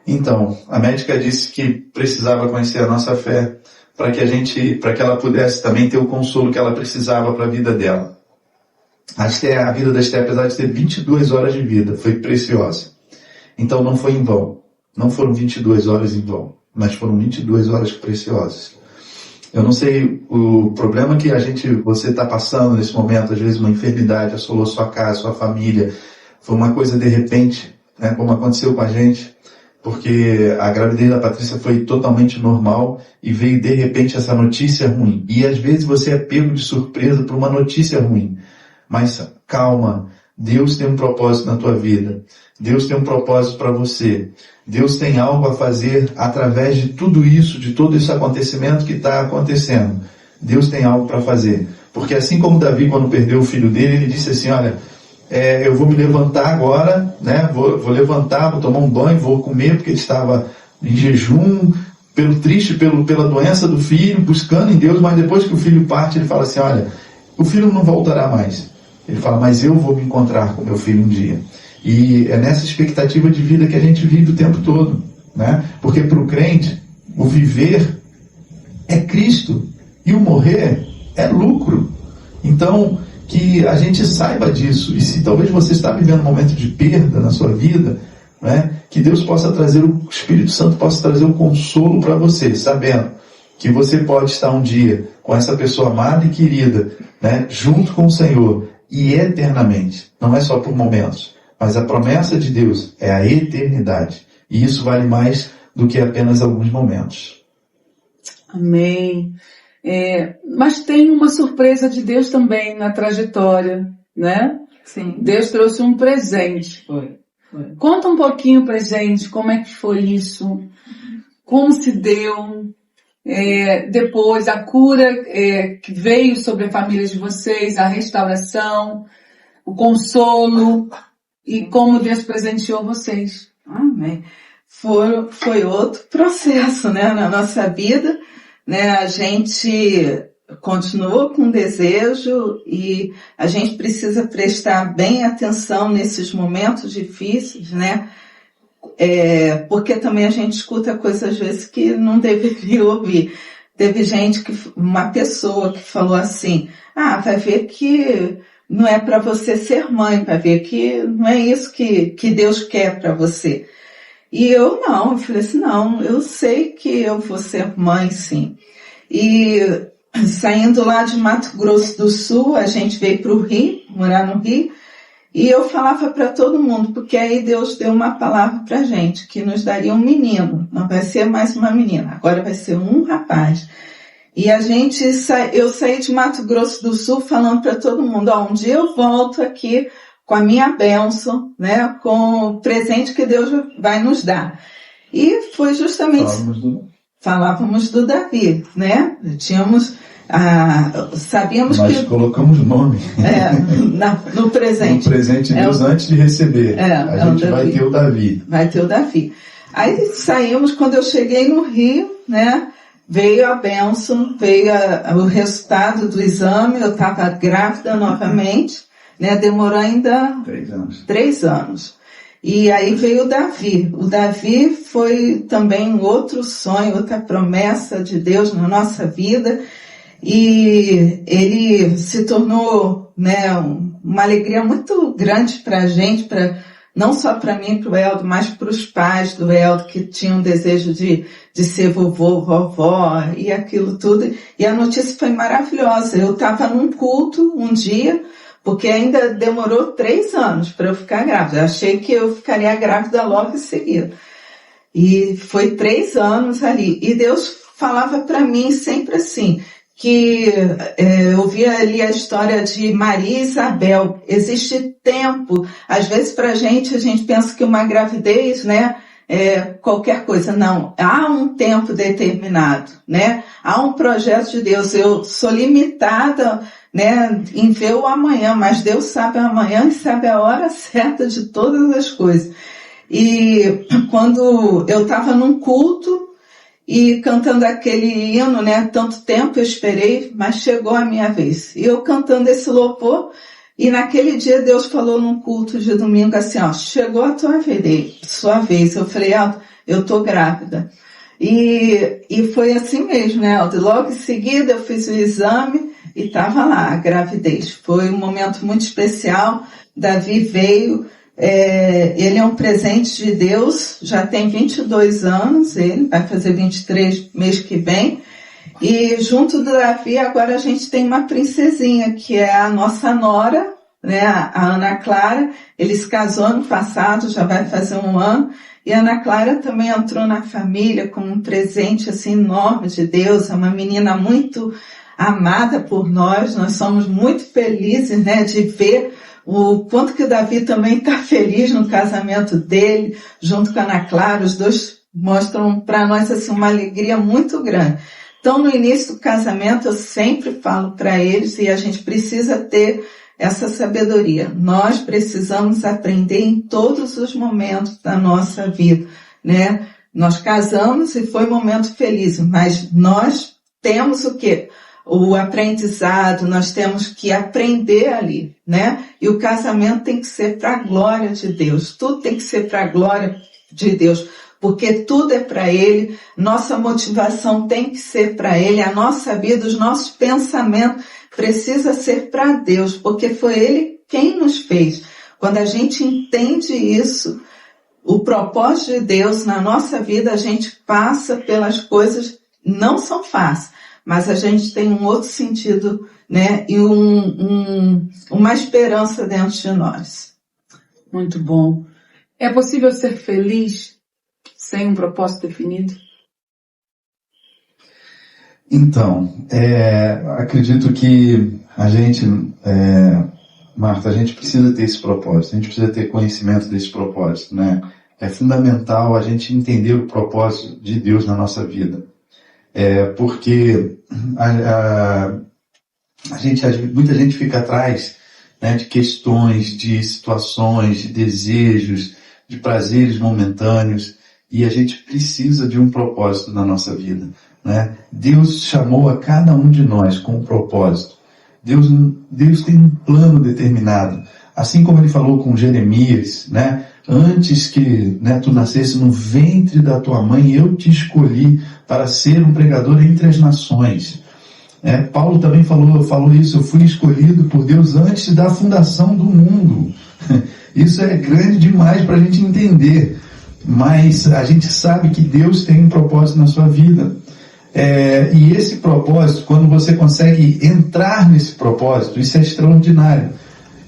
Então, a médica disse que precisava conhecer a nossa fé para que ela pudesse também ter o consolo que ela precisava para a vida dela. A vida da Esther, apesar de ter 22 horas de vida, foi preciosa. Então não foi em vão. Não foram 22 horas em vão, mas foram 22 horas preciosas. Eu não sei o problema que você está passando nesse momento, às vezes uma enfermidade assolou sua casa, sua família, foi uma coisa de repente, né, como aconteceu com a gente, porque a gravidez da Patrícia foi totalmente normal e veio de repente essa notícia ruim. E às vezes você é pego de surpresa por uma notícia ruim. Mas calma, Deus tem um propósito na tua vida. Deus tem um propósito para você. Deus tem algo a fazer através de tudo isso, de todo esse acontecimento que está acontecendo. Deus tem algo para fazer. Porque assim como Davi, quando perdeu o filho dele, ele disse assim, olha, eu vou me levantar agora, né? Vou levantar, vou tomar um banho, vou comer, porque ele estava em jejum, pela doença do filho, buscando em Deus, mas depois que o filho parte, ele fala assim, olha, o filho não voltará mais. Ele fala, mas eu vou me encontrar com meu filho um dia. E é nessa expectativa de vida que a gente vive o tempo todo, né? Porque para o crente, o viver é Cristo e o morrer é lucro. Então, que a gente saiba disso. E se talvez você está vivendo um momento de perda na sua vida, né? Que Deus possa trazer, o Espírito Santo possa trazer um consolo para você, sabendo que você pode estar um dia com essa pessoa amada e querida, né? Junto com o Senhor. E eternamente, não é só por momentos, mas a promessa de Deus é a eternidade. E isso vale mais do que apenas alguns momentos. Amém. Mas tem uma surpresa de Deus também na trajetória, né? Sim. Deus trouxe um presente. Foi. Conta um pouquinho pra gente como é que foi isso, como se deu, depois a cura que veio sobre a família de vocês, a restauração, o consolo e como Deus presenteou vocês. Amém. Foi outro processo, né, na nossa vida, né? A gente continuou com desejo e a gente precisa prestar bem atenção nesses momentos difíceis, né? Porque também a gente escuta coisas às vezes que não deveria ouvir. Teve uma pessoa que falou assim, vai ver que não é para você ser mãe, vai ver que não é isso que Deus quer para você. E eu falei assim, não, eu sei que eu vou ser mãe sim. E saindo lá de Mato Grosso do Sul, a gente veio para o Rio, morar no Rio, e eu falava para todo mundo, porque aí Deus deu uma palavra para a gente, que nos daria um menino, não vai ser mais uma menina, agora vai ser um rapaz. E eu saí de Mato Grosso do Sul falando para todo mundo, um dia eu volto aqui com a minha bênção, né, com o presente que Deus vai nos dar. E foi justamente... Falávamos do Davi, né? Sabíamos que... Nós colocamos nome. No presente. No presente de Deus antes de receber. A gente vai ter o Davi. Vai ter o Davi. Aí saímos, quando eu cheguei no Rio, né? Veio a bênção, veio o resultado do exame, eu estava grávida novamente, né? Demorou ainda 3 anos. E aí veio o Davi. O Davi foi também um outro sonho, outra promessa de Deus na nossa vida. E ele se tornou, né, uma alegria muito grande para a gente, não só para mim e para o Eldo, mas para os pais do Eldo, que tinham um desejo de ser vovô, vovó e aquilo tudo. E a notícia foi maravilhosa. Eu estava num culto um dia, porque ainda demorou 3 anos para eu ficar grávida. Eu achei que eu ficaria grávida logo em seguida. E foi 3 anos ali. E Deus falava para mim sempre assim, que eu vi ali a história de Maria e Isabel. Existe tempo. Às vezes a gente pensa que uma gravidez, né, é qualquer coisa. Não, há um tempo determinado, né? Há um projeto de Deus. Eu sou limitada, né, em ver o amanhã, mas Deus sabe o amanhã e sabe a hora certa de todas as coisas. E quando eu estava num culto e cantando aquele hino, né, tanto tempo eu esperei, mas chegou a minha vez. E eu cantando esse louvor, e naquele dia Deus falou num culto de domingo assim, ó, chegou a sua vez. Eu falei, Aldo, eu tô grávida. E foi assim mesmo, né, Aldo? Logo em seguida eu fiz o exame e estava lá, a gravidez. Foi um momento muito especial. Davi veio, ele é um presente de Deus, já tem 22 anos, ele vai fazer 23 mês que vem. E junto do Davi, agora a gente tem uma princesinha, que é a nossa nora, né, a Ana Clara. Ele se casou ano passado, já vai fazer um ano. E a Ana Clara também entrou na família com um presente assim enorme de Deus. É uma menina muito amada por nós somos muito felizes, né, de ver o quanto que o Davi também está feliz no casamento dele, junto com a Ana Clara. Os dois mostram para nós assim, uma alegria muito grande. Então, no início do casamento, eu sempre falo para eles, e a gente precisa ter essa sabedoria. Nós precisamos aprender em todos os momentos da nossa vida, né? Nós casamos e foi um momento feliz, mas nós temos o quê? O aprendizado, nós temos que aprender ali, né? E o casamento tem que ser para a glória de Deus. Tudo tem que ser para a glória de Deus, porque tudo é para Ele. Nossa motivação tem que ser para Ele, a nossa vida, os nossos pensamentos precisa ser para Deus, porque foi Ele quem nos fez. Quando a gente entende isso, o propósito de Deus na nossa vida, a gente passa pelas coisas, não são fáceis, mas a gente tem um outro sentido, né, e uma esperança dentro de nós. Muito bom. É possível ser feliz sem um propósito definido? Então, acredito que a gente, Marta, a gente precisa ter esse propósito, a gente precisa ter conhecimento desse propósito, né? É fundamental a gente entender o propósito de Deus na nossa vida. Porque muita gente fica atrás, né, de questões, de situações, de desejos, de prazeres momentâneos, e a gente precisa de um propósito na nossa vida, né? Deus chamou a cada um de nós com um propósito. Deus tem um plano determinado, assim como Ele falou com Jeremias, né? Antes que, né, tu nascesse no ventre da tua mãe, eu te escolhi para ser um pregador entre as nações. Paulo também falou isso, eu fui escolhido por Deus antes da fundação do mundo. Isso é grande demais para a gente entender, mas a gente sabe que Deus tem um propósito na sua vida. E esse propósito, quando você consegue entrar nesse propósito, isso é extraordinário.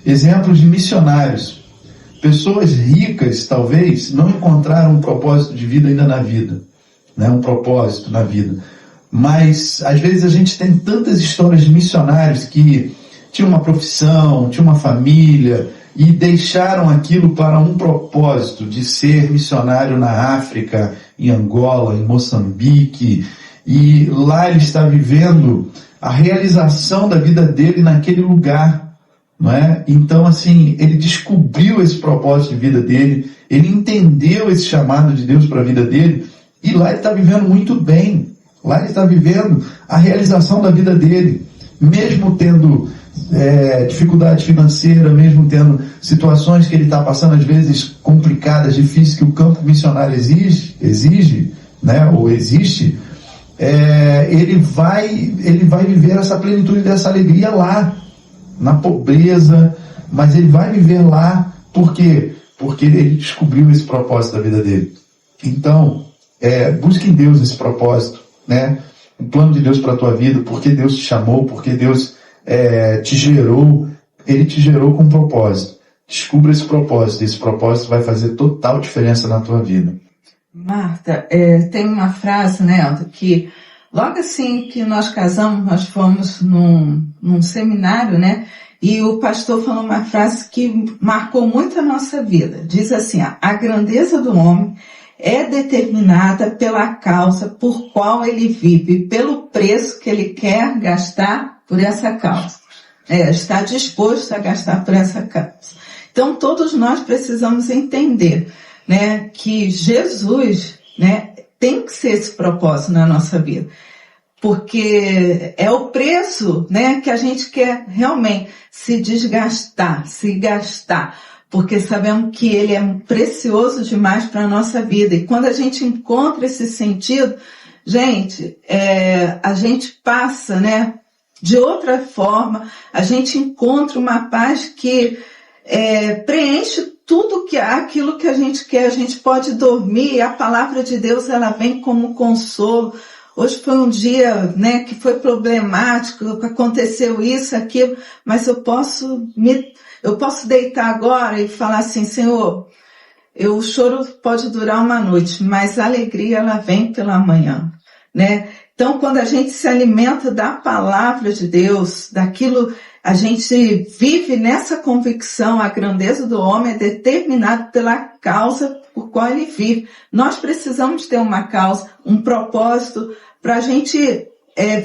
Exemplos de missionários. Pessoas ricas, talvez, não encontraram um propósito de vida ainda na vida, né? Um propósito na vida. Mas, às vezes, a gente tem tantas histórias de missionários que tinham uma profissão, tinham uma família e deixaram aquilo para um propósito de ser missionário na África, em Angola, em Moçambique, e lá ele está vivendo a realização da vida dele naquele lugar. Não é? Então, assim, ele descobriu esse propósito de vida dele, ele entendeu esse chamado de Deus para a vida dele, e lá ele está vivendo muito bem. Lá ele está vivendo a realização da vida dele, mesmo tendo dificuldade financeira, mesmo tendo situações que ele está passando, às vezes complicadas, difíceis, que o campo missionário exige, né, ou existe. Ele vai viver essa plenitude dessa alegria lá, na pobreza, mas ele vai viver lá. Por quê? Porque ele descobriu esse propósito da vida dele. Então, busque em Deus esse propósito, né? O plano de Deus para a tua vida, porque Deus te chamou, porque Deus te gerou. Ele te gerou com um propósito. Descubra esse propósito vai fazer total diferença na tua vida. Marta, tem uma frase, né, que Logo assim que nós casamos, nós fomos num seminário, né? E o pastor falou uma frase que marcou muito a nossa vida. Diz assim, a grandeza do homem é determinada pela causa por qual ele vive, pelo preço que ele quer gastar por essa causa. Está disposto a gastar por essa causa. Então, todos nós precisamos entender, né, que Jesus, né, tem que ser esse propósito na nossa vida. Porque é o preço, né, que a gente quer realmente se desgastar, se gastar. Porque sabemos que ele é precioso demais para a nossa vida. E quando a gente encontra esse sentido, gente, a gente passa, né, de outra forma, a gente encontra uma paz que preenche tudo aquilo que a gente quer. A gente pode dormir, a palavra de Deus ela vem como consolo. Hoje foi um dia, né, que foi problemático, aconteceu isso, aquilo, mas eu posso deitar agora e falar assim, Senhor, o choro pode durar uma noite, mas a alegria ela vem pela manhã, né? Então, quando a gente se alimenta da palavra de Deus, daquilo, a gente vive nessa convicção, a grandeza do homem é determinada pela causa por qual ele vive. Nós precisamos ter uma causa, um propósito para a gente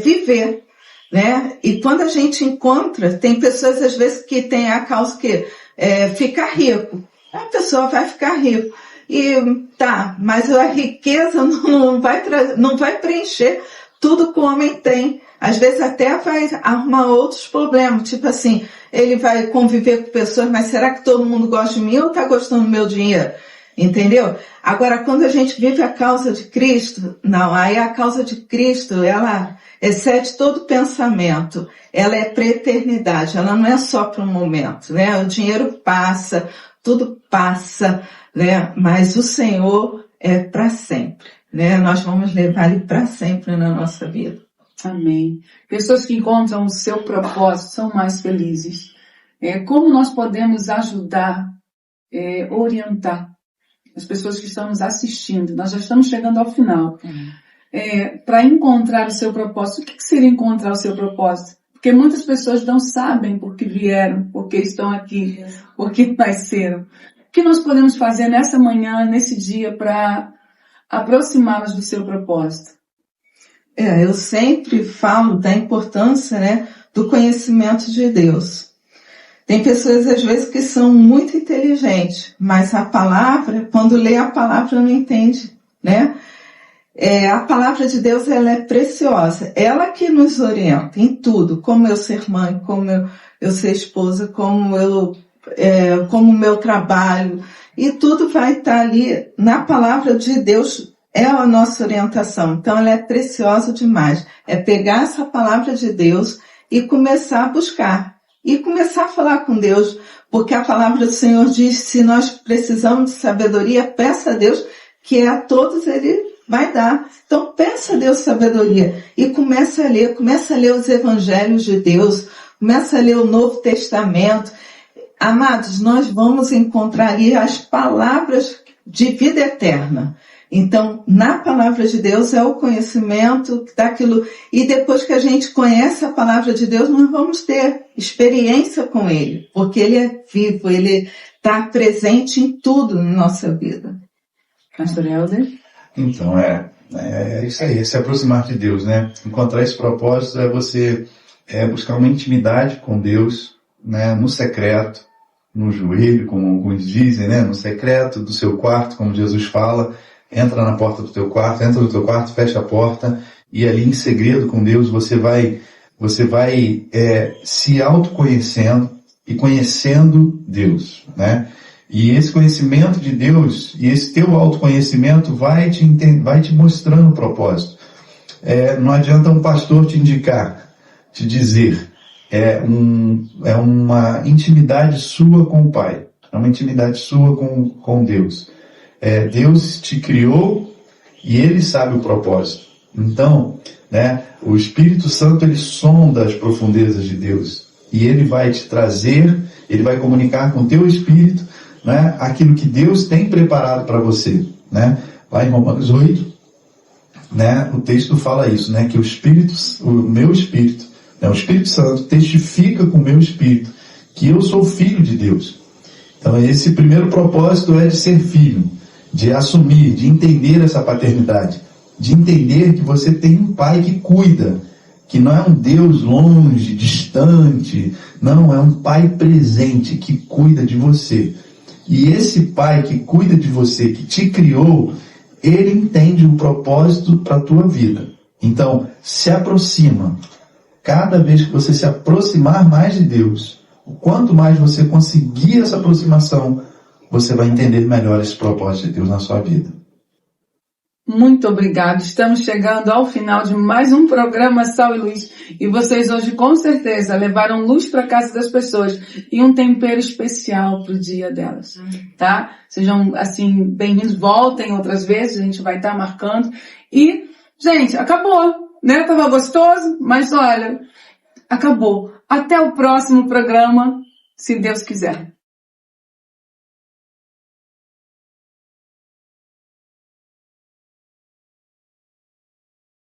viver, né? E quando a gente encontra, tem pessoas às vezes que tem a causa que ficar rico. A pessoa vai ficar rico. E tá, mas a riqueza não vai preencher tudo que o homem tem. Às vezes até vai arrumar outros problemas, tipo assim, ele vai conviver com pessoas, mas será que todo mundo gosta de mim ou está gostando do meu dinheiro? Entendeu? Agora, quando a gente vive a causa de Cristo, não, aí a causa de Cristo, ela excede todo pensamento, ela é para a eternidade, ela não é só para um momento, né? O dinheiro passa, tudo passa, né? Mas o Senhor é para sempre, né? Nós vamos levar Ele para sempre na nossa vida. Amém. Pessoas que encontram o seu propósito são mais felizes. Como nós podemos ajudar, orientar as pessoas que estão nos assistindo? Nós já estamos chegando ao final. Para encontrar o seu propósito. O que seria encontrar o seu propósito? Porque muitas pessoas não sabem por que vieram, por que estão aqui, por que nasceram. O que nós podemos fazer nessa manhã, nesse dia, para aproximá-los do seu propósito? Eu sempre falo da importância, né, do conhecimento de Deus. Tem pessoas, às vezes, que são muito inteligentes, mas a palavra, quando lê a palavra, não entende, né? A palavra de Deus, ela é preciosa. Ela que nos orienta em tudo, como eu ser mãe, como eu ser esposa, como o meu trabalho. E tudo vai estar ali na palavra de Deus, é a nossa orientação. Então, ela é preciosa demais. É pegar essa palavra de Deus e começar a buscar. E começar a falar com Deus, porque a palavra do Senhor diz, se nós precisamos de sabedoria, peça a Deus, que a todos Ele vai dar. Então, peça a Deus sabedoria e começa a ler os evangelhos de Deus, começa a ler o Novo Testamento. Amados, nós vamos encontrar ali as palavras de vida eterna. Então, na palavra de Deus é o conhecimento daquilo. E depois que a gente conhece a palavra de Deus, nós vamos ter experiência com Ele. Porque Ele é vivo, Ele está presente em tudo na nossa vida. Pastor Helder? Então, é isso aí, é se aproximar de Deus, né? Encontrar esse propósito é você buscar uma intimidade com Deus, né? No secreto, no joelho, como alguns dizem, né? No secreto do seu quarto, como Jesus fala. Entra na porta do teu quarto, fecha a porta e ali em segredo com Deus você vai se autoconhecendo e conhecendo Deus, né? E esse conhecimento de Deus e esse teu autoconhecimento vai te mostrando o propósito. Não adianta um pastor te indicar, te dizer, é uma intimidade sua com o Pai, é uma intimidade sua com Deus. Deus te criou e Ele sabe o propósito. Então, né, o Espírito Santo, ele sonda as profundezas de Deus. E Ele vai te trazer, Ele vai comunicar com o teu espírito, né, aquilo que Deus tem preparado para você. Né? Lá em Romanos 8, né, o texto fala isso, né, que o meu Espírito, né, o Espírito Santo testifica com o meu Espírito que eu sou filho de Deus. Então esse primeiro propósito é de ser filho, de assumir, de entender essa paternidade, de entender que você tem um pai que cuida, que não é um Deus longe, distante, não, é um pai presente que cuida de você. E esse pai que cuida de você, que te criou, ele entende o propósito para a tua vida. Então, se aproxima. Cada vez que você se aproximar mais de Deus, o quanto mais você conseguir essa aproximação, você vai entender melhor esse propósito de Deus na sua vida. Muito obrigado. Estamos chegando ao final de mais um programa Sal e Luz. E vocês hoje, com certeza, levaram luz para a casa das pessoas e um tempero especial para o dia delas, tá? Sejam, assim, bem-vindos. Voltem outras vezes, a gente vai estar marcando. E, gente, acabou, né? Tava gostoso, mas olha, acabou. Até o próximo programa, se Deus quiser.